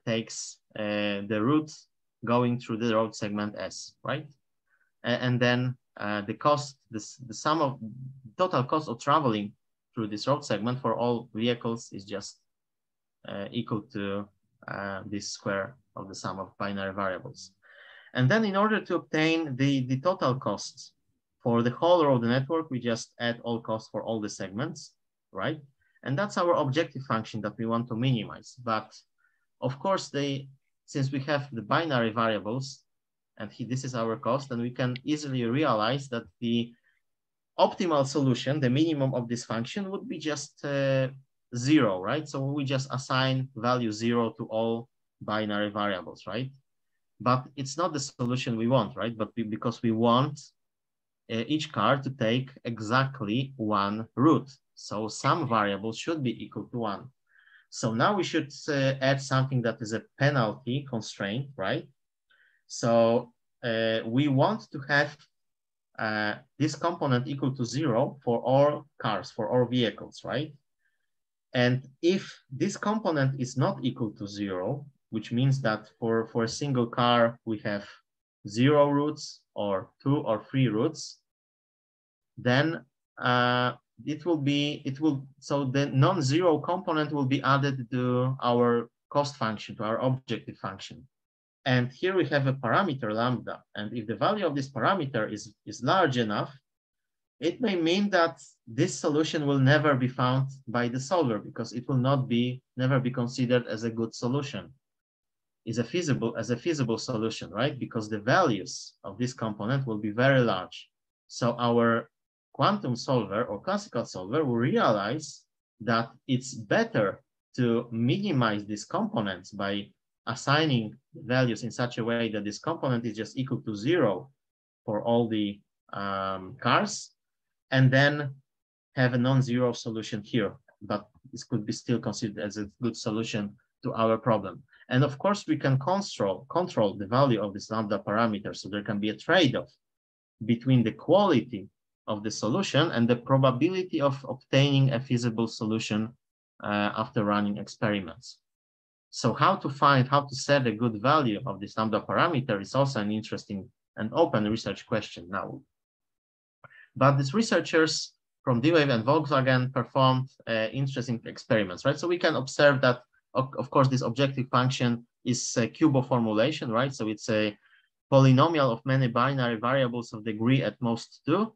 takes the route going through the road segment S, right? And then the cost, the sum of total cost of traveling through this road segment for all vehicles is just equal to this square of the sum of binary variables. And then in order to obtain the total costs for the whole road network, we just add all costs for all the segments, right? And that's our objective function that we want to minimize. But of course, since we have the binary variables, and this is our cost, and we can easily realize that the optimal solution, the minimum of this function, would be just 0, right? So we just assign value 0 to all binary variables, right? But it's not the solution we want, right? But because we want each car to take exactly one route. So some variables should be equal to 1. So now we should add something that is a penalty constraint, right? So we want to have this component equal to 0 for all cars, for all vehicles, right? And if this component is not equal to 0, which means that for a single car, we have 0 routes or 2 or 3 routes, then so the non-zero component will be added to our cost function, to our objective function. And here we have a parameter lambda. And if the value of this parameter is large enough, it may mean that this solution will never be found by the solver because it will never be considered as a good solution, as a feasible solution, right? Because the values of this component will be very large. So our quantum solver or classical solver will realize that it's better to minimize these components by assigning values in such a way that this component is just equal to 0 for all the cars, and then have a non-zero solution here. But this could be still considered as a good solution to our problem. And of course, we can control the value of this lambda parameter. So there can be a trade-off between the quality of the solution and the probability of obtaining a feasible solution after running experiments. So how to set a good value of this lambda parameter is also an interesting and open research question now. But these researchers from D-Wave and Volkswagen performed interesting experiments, right? So we can observe that, of course, this objective function is a cubo formulation, right? So it's a polynomial of many binary variables of degree at most 2,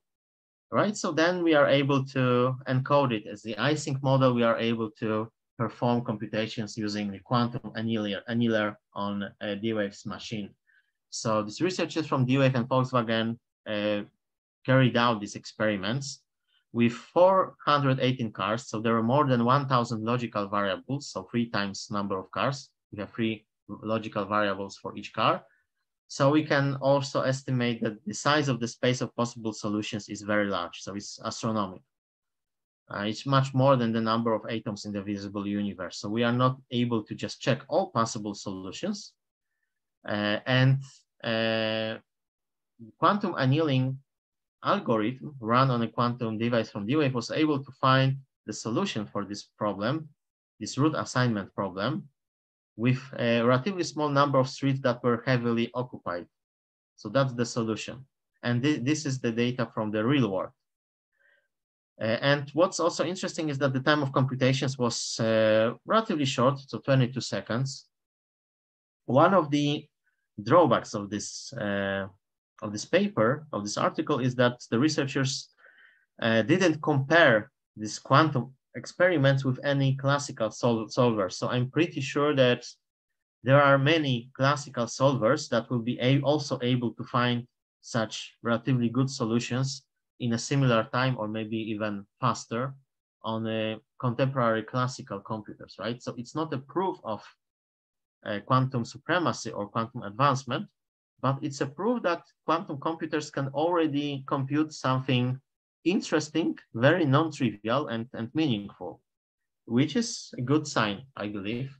right? So then we are able to encode it as the async model. We are able to perform computations using the quantum annealer on D-Wave's machine. So these researchers from D-Wave and Volkswagen carried out these experiments with 418 cars. So there are more than 1,000 logical variables, so 3 times number of cars. We have 3 logical variables for each car. So we can also estimate that the size of the space of possible solutions is very large, so it's astronomical. It's much more than the number of atoms in the visible universe. So we are not able to just check all possible solutions. And quantum annealing algorithm run on a quantum device from D-Wave was able to find the solution for this problem, this root assignment problem, with a relatively small number of streets that were heavily occupied. So that's the solution. And this is the data from the real world. And what's also interesting is that the time of computations was relatively short, so 22 seconds. One of the drawbacks of this paper, of this article, is that the researchers didn't compare this quantum experiments with any classical solvers. So I'm pretty sure that there are many classical solvers that will be also able to find such relatively good solutions in a similar time, or maybe even faster, on contemporary classical computers, right? So it's not a proof of quantum supremacy or quantum advancement, but it's a proof that quantum computers can already compute something interesting, very non-trivial and meaningful, which is a good sign, I believe.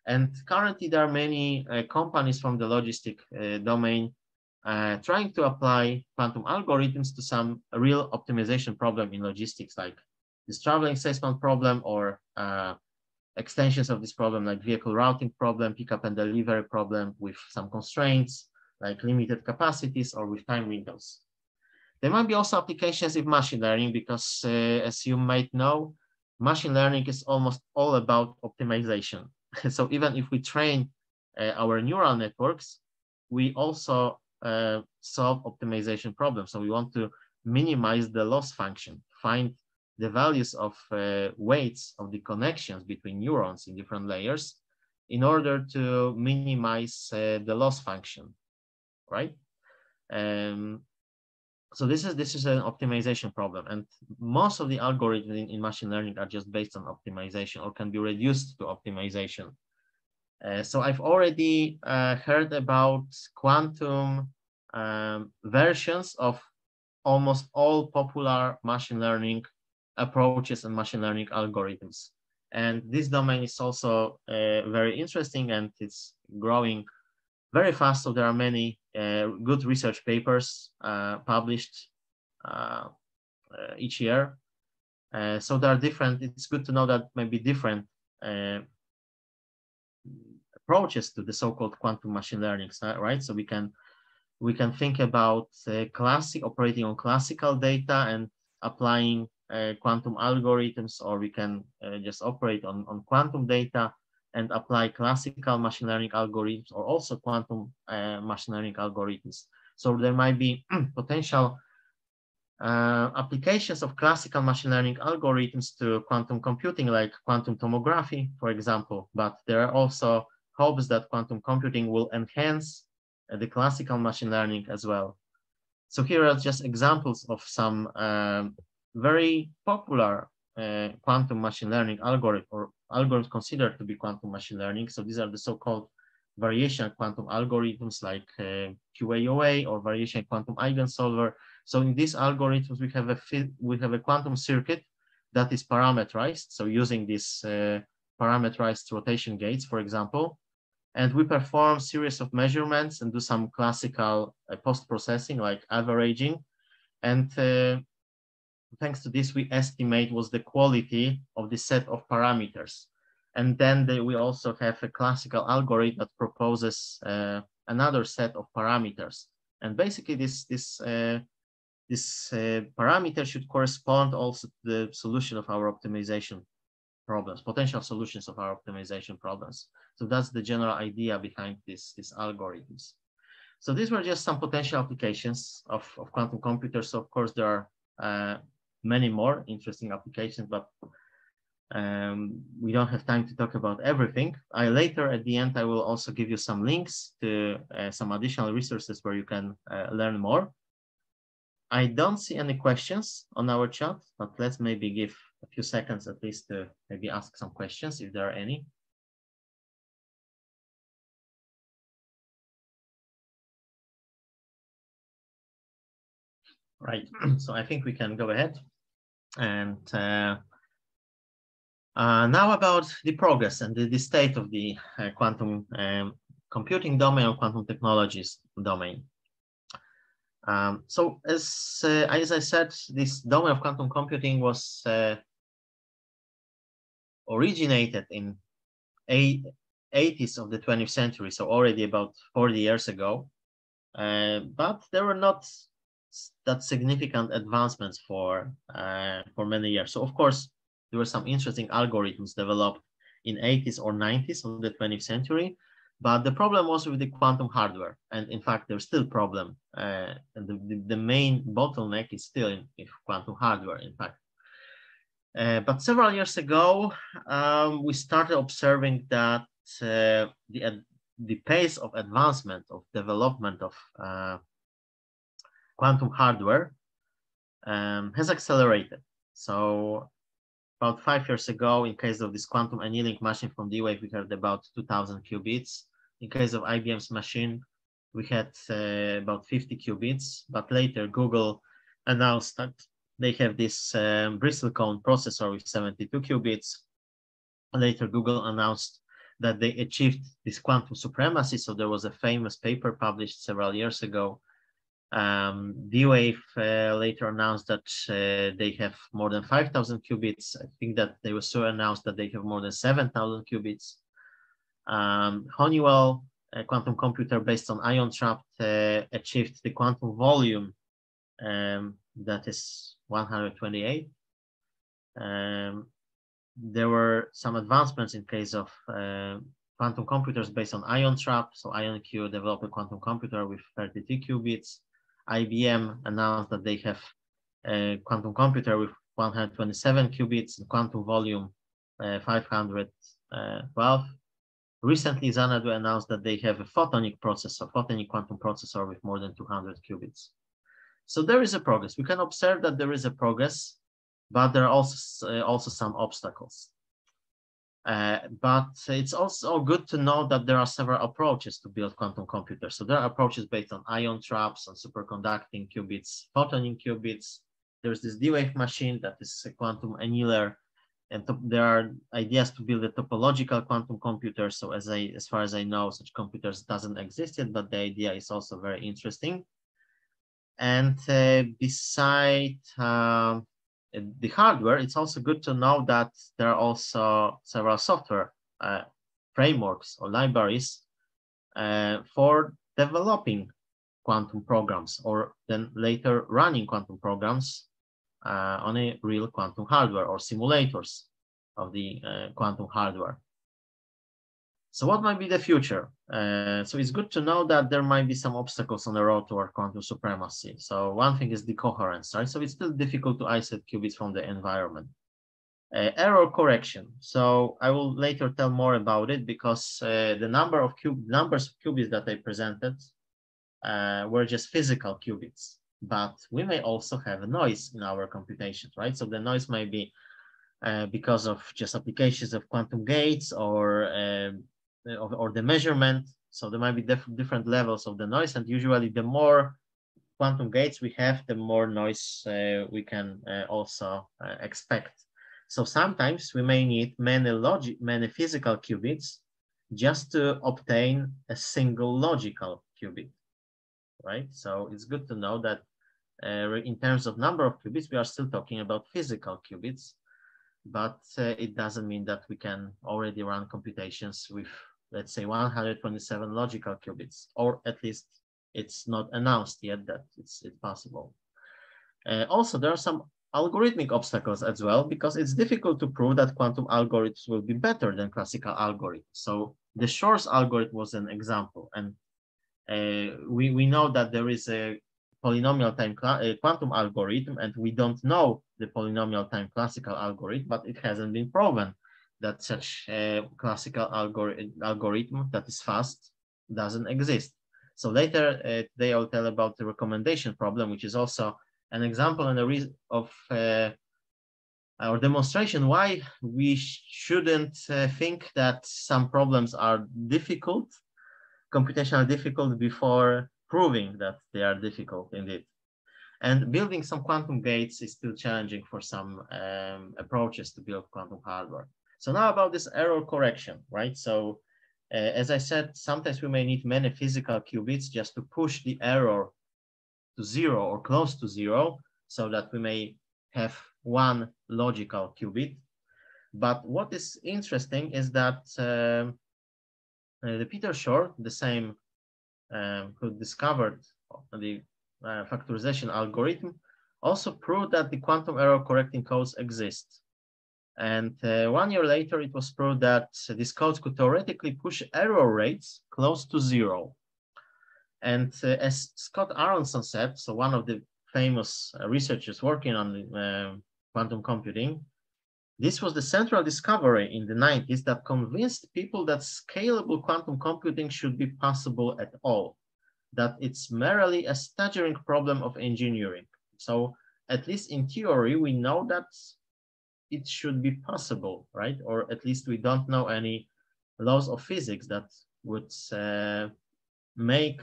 And currently there are many companies from the logistic domain trying to apply quantum algorithms to some real optimization problem in logistics, like this traveling salesman problem, or extensions of this problem like vehicle routing problem, pickup and delivery problem with some constraints like limited capacities or with time windows. There might be also applications in machine learning because as you might know, machine learning is almost all about optimization. So even if we train our neural networks, we also solve optimization problems. So we want to minimize the loss function, find the values of weights of the connections between neurons in different layers in order to minimize the loss function, right? So this is an optimization problem, and most of the algorithms in machine learning are just based on optimization or can be reduced to optimization. So I've already heard about quantum versions of almost all popular machine learning approaches and machine learning algorithms. And this domain is also very interesting, and it's growing very fast. So there are many good research papers published each year. So there are different, it's good to know that maybe different approaches to the so-called quantum machine learning, right? So we can think about operating on classical data and applying quantum algorithms, or we can just operate on quantum data and apply classical machine learning algorithms, or also quantum machine learning algorithms. So there might be potential applications of classical machine learning algorithms to quantum computing, like quantum tomography, for example. But there are also hopes that quantum computing will enhance the classical machine learning as well. So here are just examples of some very popular quantum machine learning algorithm, or algorithms considered to be quantum machine learning. So these are the so-called variation quantum algorithms like QAOA or variation quantum eigensolver. So in these algorithms, we have a quantum circuit that is parameterized. So using this parameterized rotation gates, for example, and we perform series of measurements and do some classical post-processing like averaging. And thanks to this, we estimate what's the quality of the set of parameters. And then we also have a classical algorithm that proposes another set of parameters. And basically this parameter should correspond also to the solution of our optimization problems, potential solutions of our optimization problems. So that's the general idea behind these algorithms. So these were just some potential applications of quantum computers. So of course, there are many more interesting applications, but we don't have time to talk about everything. Later at the end, I will also give you some links to some additional resources where you can learn more. I don't see any questions on our chat, but let's maybe give a few seconds at least to maybe ask some questions if there are any. Right. So I think we can go ahead. And now about the progress and the state of the quantum computing domain or quantum technologies domain. So as I said, this domain of quantum computing was originated in 80s of the 20th century, so already about 40 years ago. But there were not that significant advancements for many years. So of course, there were some interesting algorithms developed in 80s or 90s of the 20th century, but the problem was with the quantum hardware. And in fact, there's still a problem. And the main bottleneck is still in quantum hardware, in fact. But several years ago, we started observing that the pace of advancement, of development of quantum hardware has accelerated. So about 5 years ago, in case of this quantum annealing machine from D-Wave, we had about 2000 qubits. In case of IBM's machine, we had about 50 qubits, but later Google announced that they have this bristlecone processor with 72 qubits. Later, Google announced that they achieved this quantum supremacy. So there was a famous paper published several years ago. D-Wave later announced that they have more than 5,000 qubits. I think that they were so announced that they have more than 7,000 qubits. Honeywell, a quantum computer based on ion trap, achieved the quantum volume that is 128. There were some advancements in case of quantum computers based on ion trap. So IonQ developed a quantum computer with 33 qubits. IBM announced that they have a quantum computer with 127 qubits and quantum volume 512. Recently, Xanadu announced that they have a photonic quantum processor with more than 200 qubits. So there is a progress. We can observe that there is a progress, but there are also some obstacles. But it's also good to know that there are several approaches to build quantum computers. So there are approaches based on ion traps, on superconducting qubits, photonic qubits. There's this D-Wave machine that is a quantum annealer, and there are ideas to build a topological quantum computer. So as far as I know, such computers doesn't exist yet, but the idea is also very interesting. And beside the hardware, it's also good to know that there are also several software frameworks or libraries for developing quantum programs, or then later running quantum programs on a real quantum hardware or simulators of the quantum hardware. So what might be the future? So it's good to know that there might be some obstacles on the road toward quantum supremacy. So one thing is the coherence, right? So it's still difficult to isolate qubits from the environment. Error correction. So I will later tell more about it, because the numbers of qubits that I presented were just physical qubits, but we may also have a noise in our computations, right? So the noise might be because of just applications of quantum gates or the measurement. So there might be different levels of the noise, and usually the more quantum gates we have, the more noise we can also expect. So sometimes we may need many physical qubits just to obtain a single logical qubit, right? So it's good to know that in terms of number of qubits, we are still talking about physical qubits, but it doesn't mean that we can already run computations with, let's say, 127 logical qubits, or at least it's not announced yet that it's possible. Also, there are some algorithmic obstacles as well, because it's difficult to prove that quantum algorithms will be better than classical algorithms. So the Shor's algorithm was an example, and we know that there is a polynomial time quantum algorithm, and we don't know the polynomial time classical algorithm, but it hasn't been proven that such a classical algorithm that is fast doesn't exist. So later today I'll tell about the recommendation problem, which is also an example and a reason of our demonstration why we shouldn't think that some problems are difficult, computationally difficult, before proving that they are difficult indeed. And building some quantum gates is still challenging for some approaches to build quantum hardware. So now about this error correction, right? So as I said, sometimes we may need many physical qubits just to push the error to zero or close to zero, so that we may have one logical qubit. But what is interesting is that the Peter Shor, the same who discovered the factorization algorithm, also proved that the quantum error correcting codes exist. And 1 year later, it was proved that these codes could theoretically push error rates close to zero. And as Scott Aronson said, so one of the famous researchers working on quantum computing, this was the central discovery in the 90s that convinced people that scalable quantum computing should be possible at all, that it's merely a staggering problem of engineering. So at least in theory, we know that it should be possible, right? Or at least we don't know any laws of physics that would make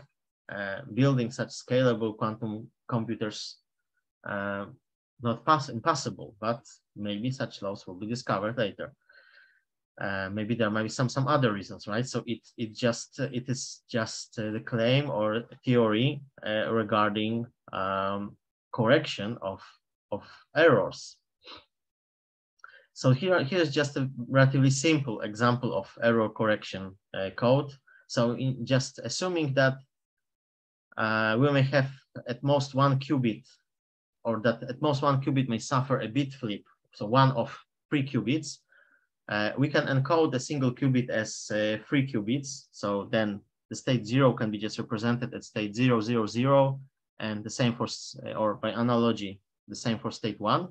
building such scalable quantum computers not impossible, but maybe such laws will be discovered later. Maybe there might be some other reasons, right? So it is just the claim or theory regarding correction of errors. So here's just a relatively simple example of error correction code. So just assuming that we may have at most one qubit, or that at most one qubit may suffer a bit flip, so one of 3 qubits, we can encode a single qubit as 3 qubits. So then the state 0 can be just represented at state 0, 0, 0, and the same for, or by analogy, the same for state 1.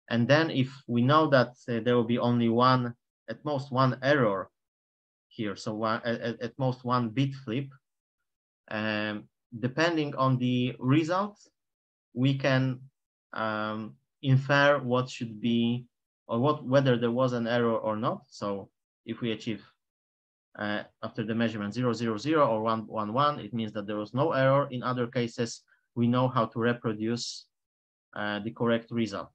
And then if we know that there will be only one, at most one error here, so at most one bit flip, depending on the result, we can infer what should be, or whether there was an error or not. So if we achieve after the measurement 0, 0, 0 or 1, 1, 1, it means that there was no error. In other cases, we know how to reproduce the correct result.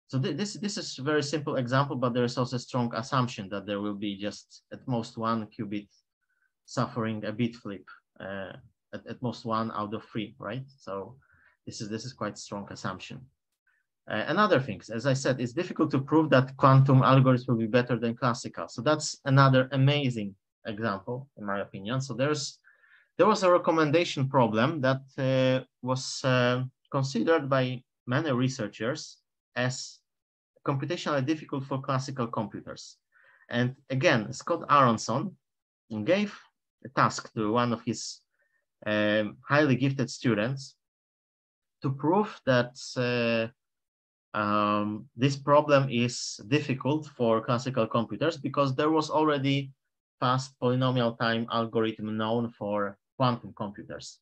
So this is a very simple example, but there is also a strong assumption that there will be just at most one qubit suffering a bit flip, at most 1 out of 3, right? So this is quite strong assumption. Another thing, as I said, it's difficult to prove that quantum algorithms will be better than classical. So that's another amazing example, in my opinion. So there was a recommendation problem that was considered by many researchers as computationally difficult for classical computers. And again, Scott Aronson gave a task to one of his highly gifted students to prove that this problem is difficult for classical computers because there was already fast polynomial time algorithm known for quantum computers.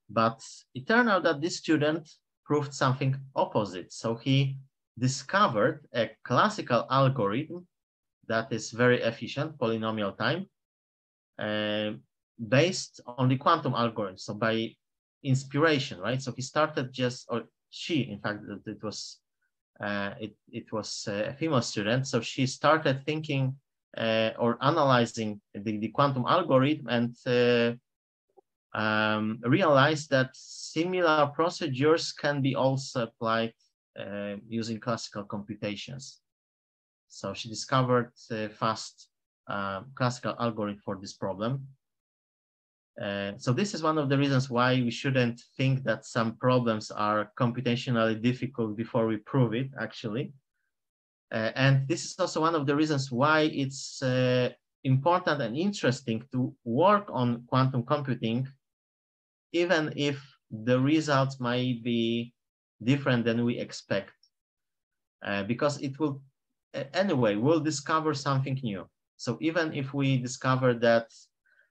But it turned out that this student proved something opposite. So he discovered a classical algorithm that is very efficient, polynomial time, based on the quantum algorithm. So by inspiration, right? So he started just, or she, in fact, it was a female student. So she started thinking or analyzing the quantum algorithm and realized that similar procedures can be also applied using classical computations. So she discovered a fast classical algorithm for this problem. So this is one of the reasons why we shouldn't think that some problems are computationally difficult before we prove it, actually. And this is also one of the reasons why it's important and interesting to work on quantum computing, even if the results might be different than we expect. Because it will, anyway, we'll discover something new. So even if we discover that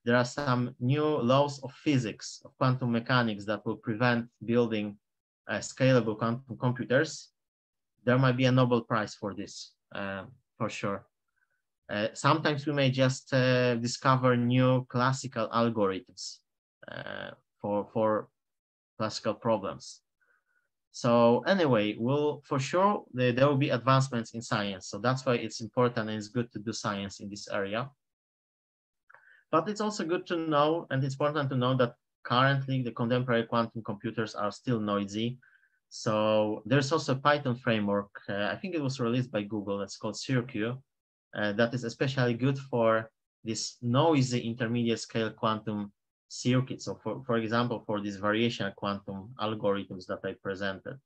there are some new laws of physics, of quantum mechanics that will prevent building scalable quantum computers, there might be a Nobel Prize for this, for sure. Sometimes we may just discover new classical algorithms for classical problems. So anyway, for sure there will be advancements in science. So that's why it's important and it's good to do science in this area. But it's also good to know, and it's important to know that currently the contemporary quantum computers are still noisy. So there's also a Python framework. I think it was released by Google. It's called Circuit. That is especially good for this noisy intermediate scale quantum circuits. So for example, for these variational quantum algorithms that I presented.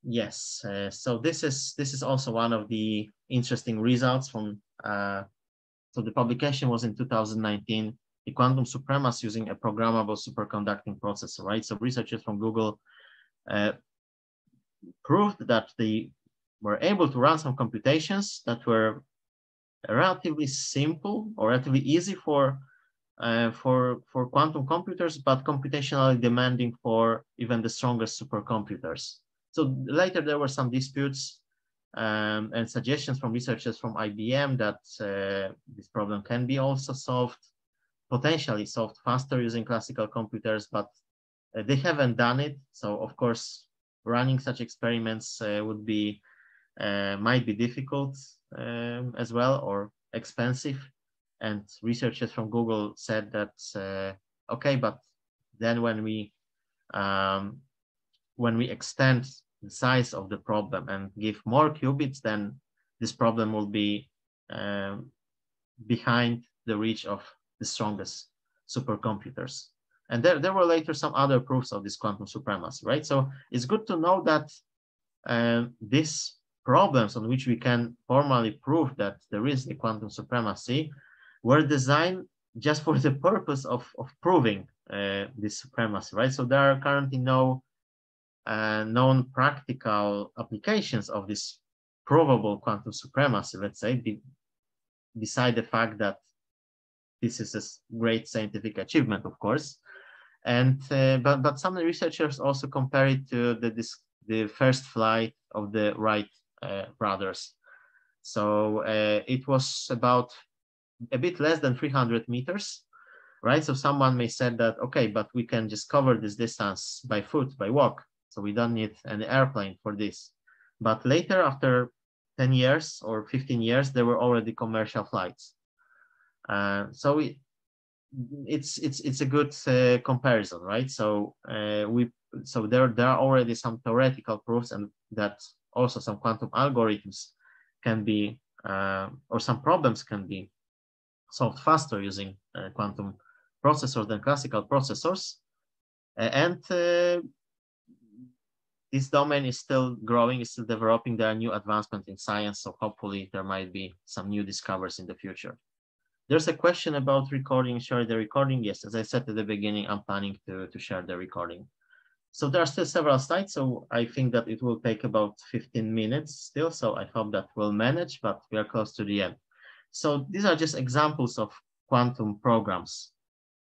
Yes, so this is also one of the interesting results from, so the publication was in 2019, the quantum supremacy using a programmable superconducting processor, right? So researchers from Google proved that they were able to run some computations that were relatively simple or relatively easy for quantum computers, but computationally demanding for even the strongest supercomputers. So later there were some disputes and suggestions from researchers from IBM that this problem can be also solved, potentially solved faster using classical computers, but they haven't done it. So of course, running such experiments would be might be difficult as well, or expensive. And researchers from Google said that okay, but then when we extend the size of the problem and give more qubits, then this problem will be behind the reach of the strongest supercomputers. And there were later some other proofs of this quantum supremacy, right? So it's good to know that these problems on which we can formally prove that there is a quantum supremacy were designed just for the purpose of proving this supremacy, right? So there are currently no known practical applications of this provable quantum supremacy, let's say, beside the fact that this is a great scientific achievement, of course. And but some researchers also compare it to the first flight of the Wright brothers. So it was about a bit less than 300 meters, right? So someone may say that, okay, but we can just cover this distance by foot, by walk. So we don't need an airplane for this. But later, after 10 years or 15 years, there were already commercial flights. So it's a good comparison, right? So there are already some theoretical proofs, and that also some quantum algorithms can be or some problems can be solved faster using quantum processors than classical processors, and this domain is still growing, is still developing. There are new advancements in science, so hopefully there might be some new discoveries in the future. There's a question about recording, share the recording. Yes, as I said at the beginning, I'm planning to share the recording. So there are still several slides, so I think that it will take about 15 minutes still, so I hope that we'll manage, but we are close to the end. So these are just examples of quantum programs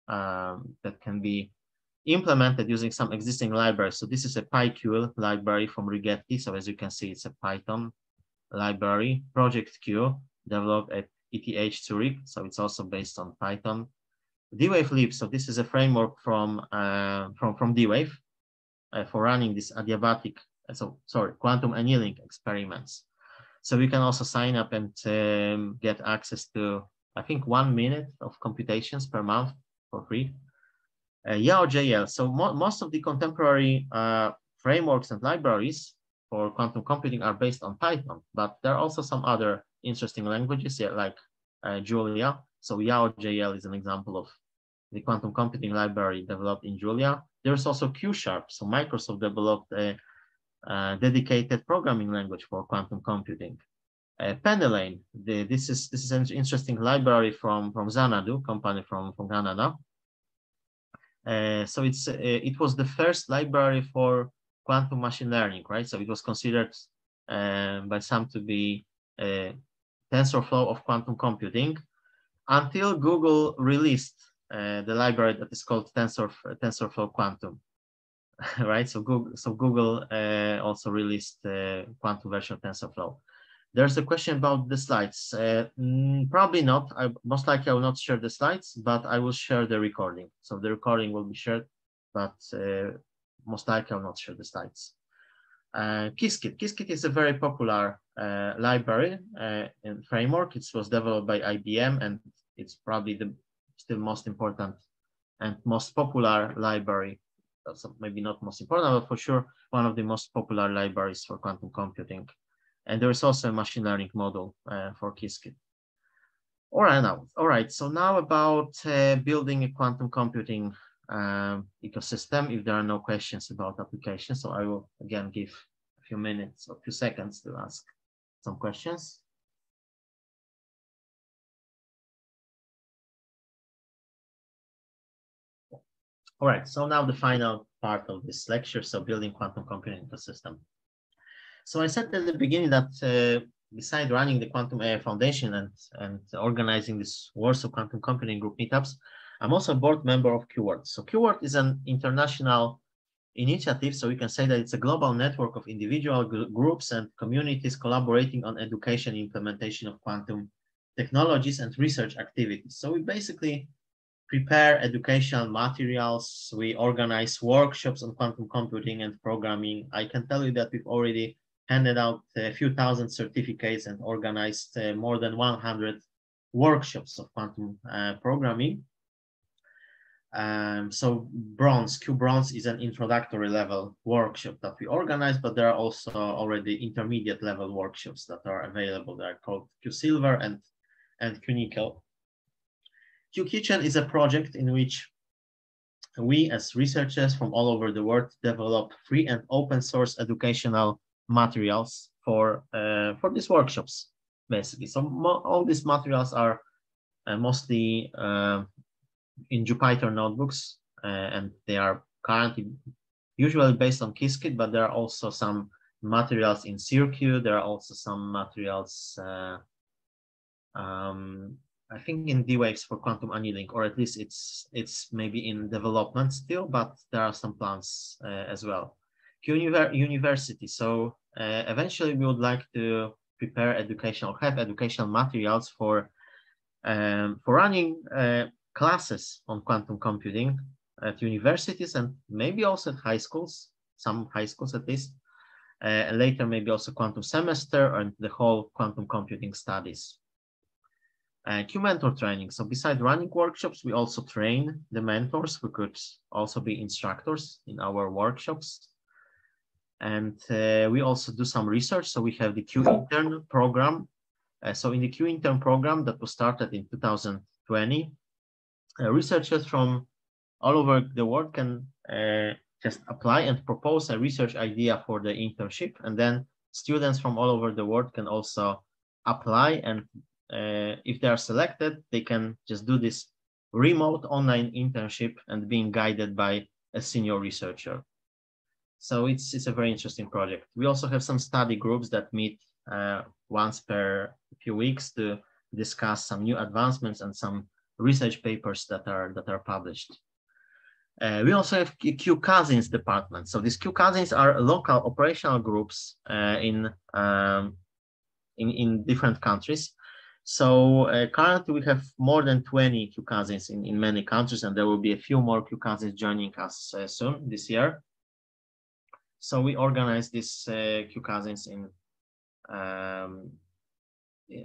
that can be implemented using some existing libraries. So this is a PyQL library from Rigetti. So as you can see, it's a Python library. Project Q developed at ETH Zurich. So it's also based on Python. D-Wave Lib. So this is a framework from D-Wave for running this adiabatic, quantum annealing experiments. So we can also sign up and get access to, I think, 1 minute of computations per month for free. YAO.jl. So most of the contemporary frameworks and libraries for quantum computing are based on Python, but there are also some other interesting languages, like Julia. So YAO.jl is an example of the quantum computing library developed in Julia. There's also Q#. So Microsoft developed a dedicated programming language for quantum computing. Penelane. This is an interesting library from Xanadu, company from Canada. So it was the first library for quantum machine learning, right? So it was considered by some to be a TensorFlow of quantum computing, until Google released the library that is called TensorFlow Quantum, right? So Google also released the quantum version of TensorFlow. There's a question about the slides. Probably not. Most likely I will not share the slides, but I will share the recording. So the recording will be shared. but most likely I'll not share the slides. Qiskit. Qiskit is a very popular library and framework. It was developed by IBM, and it's probably the still most important and most popular library. So maybe not most important, but for sure one of the most popular libraries for quantum computing. And there is also a machine learning model for Qiskit. All right. So now about building a quantum computing ecosystem. If there are no questions about applications, so I will again give a few minutes or a few seconds to ask some questions. All right, so now the final part of this lecture, so building quantum computing ecosystem. So I said at the beginning that besides running the Quantum AI Foundation and organizing this Warsaw Quantum Computing Group meetups, I'm also a board member of QWORD. So QWORD is an international initiative, so we can say that it's a global network of individual groups and communities collaborating on education implementation of quantum technologies and research activities. So we basically prepare educational materials, we organize workshops on quantum computing and programming. I can tell you that we've already handed out a few thousand certificates and organized more than 100 workshops of quantum programming. So Q Bronze is an introductory level workshop that we organize, but there are also already intermediate level workshops that are available. They are called Q Silver and Q Nickel. Q Kitchen is a project in which we as researchers from all over the world develop free and open source educational materials for these workshops, basically. So all these materials are mostly in Jupyter notebooks, and they are currently usually based on Qiskit, but there are also some materials in Circuit. There are also some materials, I think in D-Waves for quantum annealing, or at least it's maybe in development still, but there are some plans as well. Q University. So eventually we would like to prepare educational materials for running classes on quantum computing at universities and maybe also at high schools, some high schools at least. Later, maybe also quantum semester and the whole quantum computing studies. Q mentor training. So besides running workshops, we also train the mentors who could also be instructors in our workshops. And we also do some research. So we have the Q intern program. So in the Q intern program that was started in 2020, researchers from all over the world can just apply and propose a research idea for the internship. And then students from all over the world can also apply, and if they are selected, they can just do this remote online internship and being guided by a senior researcher. So it's a very interesting project. We also have some study groups that meet once per few weeks to discuss some new advancements and some research papers that are published. We also have Q Cousins department. So these Q Cousins are local operational groups in different countries. So currently we have more than 20 Q Cousins in many countries, and there will be a few more Q Cousins joining us soon this year. So we organize these Q Cousins in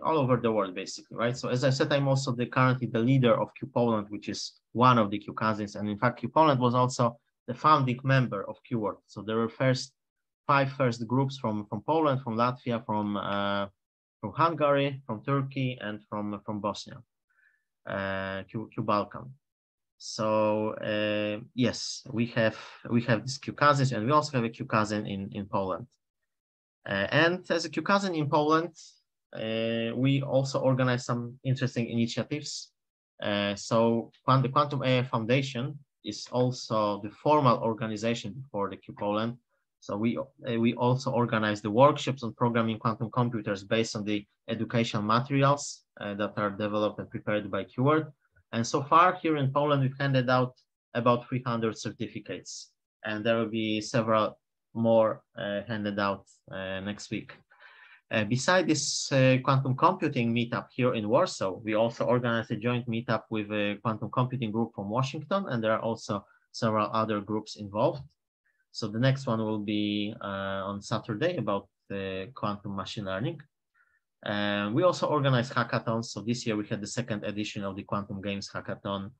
all over the world, basically, right? So as I said, I'm also currently the leader of Q Poland, which is one of the Q Cousins. And in fact, Q Poland was also the founding member of QWORD. So there were five first groups from Poland, from Latvia, from Hungary, from Turkey, and from Bosnia, Q Balkan. So yes, we have these Q Cousins, and we also have a Q Cousin in Poland. And as a Q Cousin in Poland, we also organize some interesting initiatives. So the Quantum AI Foundation is also the formal organization for the Q Poland. So we also organize the workshops on programming quantum computers based on the educational materials that are developed and prepared by QWORD. And so far here in Poland, we've handed out about 300 certificates, and there will be several more handed out next week. Beside this quantum computing meetup here in Warsaw, we also organized a joint meetup with a quantum computing group from Washington, and there are also several other groups involved. So the next one will be on Saturday about quantum machine learning. We also organize hackathons. So this year we had the second edition of the Quantum Games Hackathon.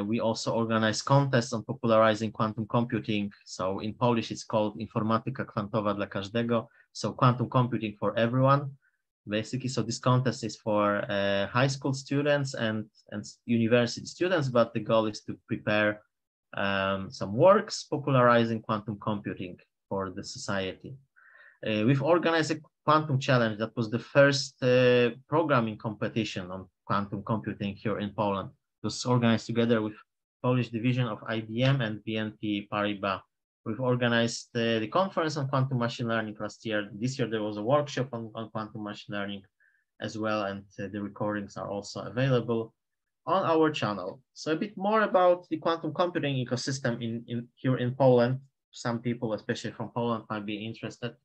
We also organize contests on popularizing quantum computing. So in Polish, it's called Informatyka Kwantowa dla każdego. So quantum computing for everyone, basically. So this contest is for high school students and university students, but the goal is to prepare some works popularizing quantum computing for the society. We've organized a quantum challenge that was the first programming competition on quantum computing here in Poland. It was organized together with Polish division of IBM and BNP Paribas. We've organized the conference on quantum machine learning last year. This year there was a workshop on quantum machine learning as well, and the recordings are also available on our channel. So a bit more about the quantum computing ecosystem here in Poland. Some people, especially from Poland, might be interested.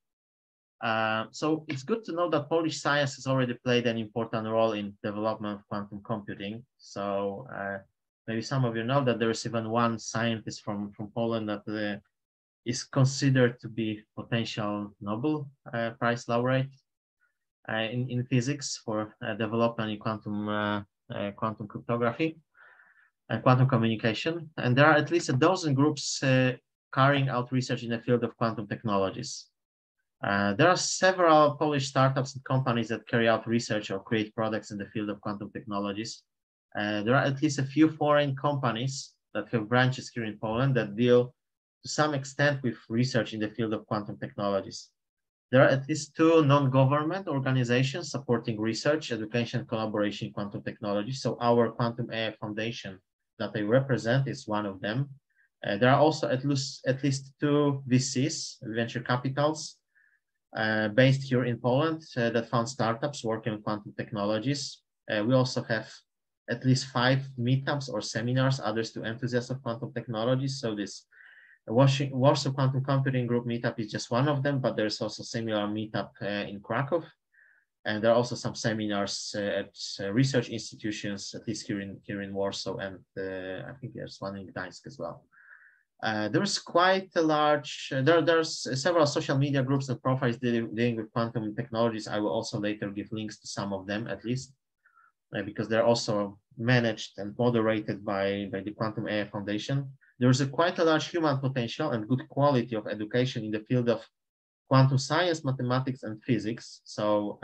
So it's good to know that Polish science has already played an important role in development of quantum computing. So maybe some of you know that there is even one scientist from Poland that is considered to be potential Nobel Prize laureate in physics for development in quantum cryptography and quantum communication. And there are at least a dozen groups carrying out research in the field of quantum technologies. There are several Polish startups and companies that carry out research or create products in the field of quantum technologies. There are at least a few foreign companies that have branches here in Poland that deal to some extent with research in the field of quantum technologies. There are at least 2 non-government organizations supporting research, education, and collaboration in quantum technology. So our Quantum AI Foundation that I represent is one of them. There are also at least 2 VCs, venture capitals, based here in Poland that fund startups working on quantum technologies. We also have at least 5 meetups or seminars, others to enthusiasts of quantum technologies. So this Warsaw Quantum Computing Group meetup is just one of them, but there's also a similar meetup in Krakow. And there are also some seminars at research institutions, at least here in Warsaw, and I think there's one in Gdańsk as well. There's quite a large, there's several social media groups and profiles dealing with quantum technologies. I will also later give links to some of them at least, because they're also managed and moderated by the Quantum AI Foundation. There's quite a large human potential and good quality of education in the field of quantum science, mathematics, and physics. So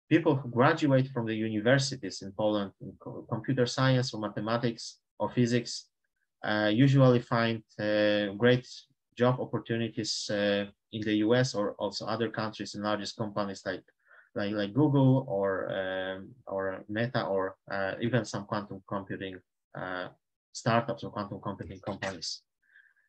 people who graduate from the universities in Poland in computer science or mathematics or physics usually find great job opportunities in the US or also other countries and largest companies like Google or Meta or even some quantum computing startups or quantum computing companies.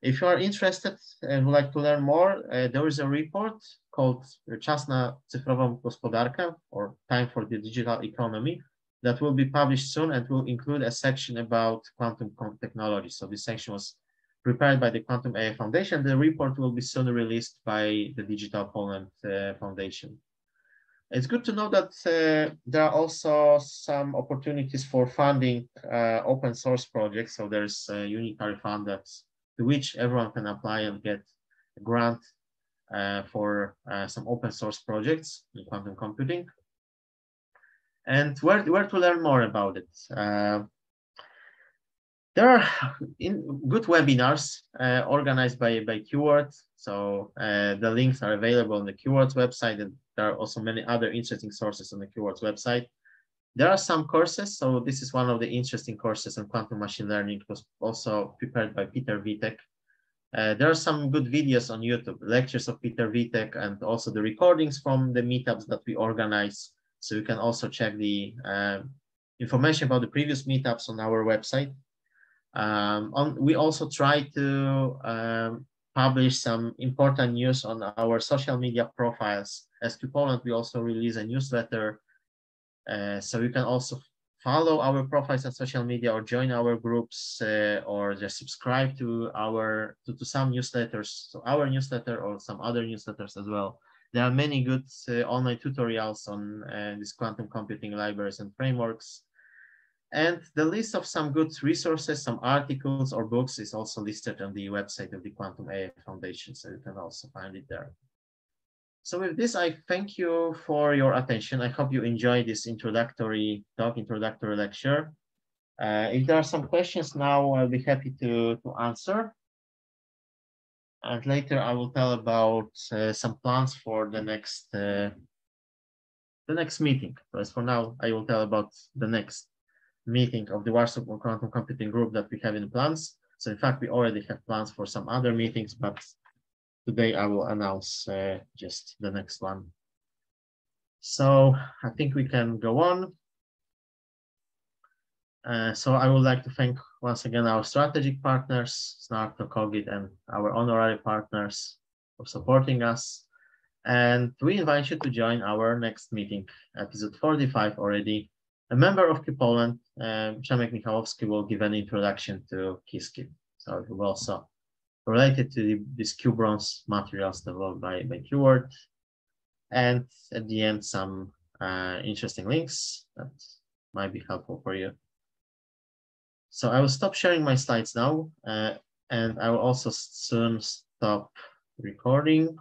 If you are interested and would like to learn more, there is a report called Czas na cyfrową gospodarkę, or Time for the Digital Economy, that will be published soon and will include a section about quantum technology. So this section was prepared by the Quantum AI Foundation. The report will be soon released by the Digital Poland Foundation. It's good to know that there are also some opportunities for funding open source projects. So there's a unitary fund to which everyone can apply and get a grant for some open source projects in quantum computing. And where to learn more about it? There are good webinars organized by Keyword. So the links are available on the Keyword's website, and there are also many other interesting sources on the Keyword's website. There are some courses. So this is one of the interesting courses on quantum machine learning. It was also prepared by Peter Witek. There are some good videos on YouTube, lectures of Peter Witek, and also the recordings from the meetups that we organize. So you can also check the information about the previous meetups on our website. We also try to publish some important news on our social media profiles. As to Poland, we also release a newsletter. So you can also follow our profiles on social media or join our groups or just subscribe to some newsletters, so our newsletter or some other newsletters as well. There are many good online tutorials on these quantum computing libraries and frameworks. And the list of some good resources, some articles or books is also listed on the website of the Quantum AI Foundation, so you can also find it there. So with this, I thank you for your attention. I hope you enjoyed this introductory talk, introductory lecture. If there are some questions now, I'll be happy to answer. And later I will tell about some plans for the next meeting. Whereas for now, I will tell about the next meeting of the Warsaw Quantum Computing Group that we have in plans. So in fact, we already have plans for some other meetings, but today I will announce just the next one. So I think we can go on. So I would like to thank once again our strategic partners, SNARK, Cogit, and our honorary partners for supporting us. And we invite you to join our next meeting, episode 45 already. A member of Q-Poland, Przemek Michałowski, will give an introduction to KISSKIP. So it will also related to these Q-Bronze materials developed by Q-Word. And at the end, some interesting links that might be helpful for you. So I will stop sharing my slides now, and I will also soon stop recording.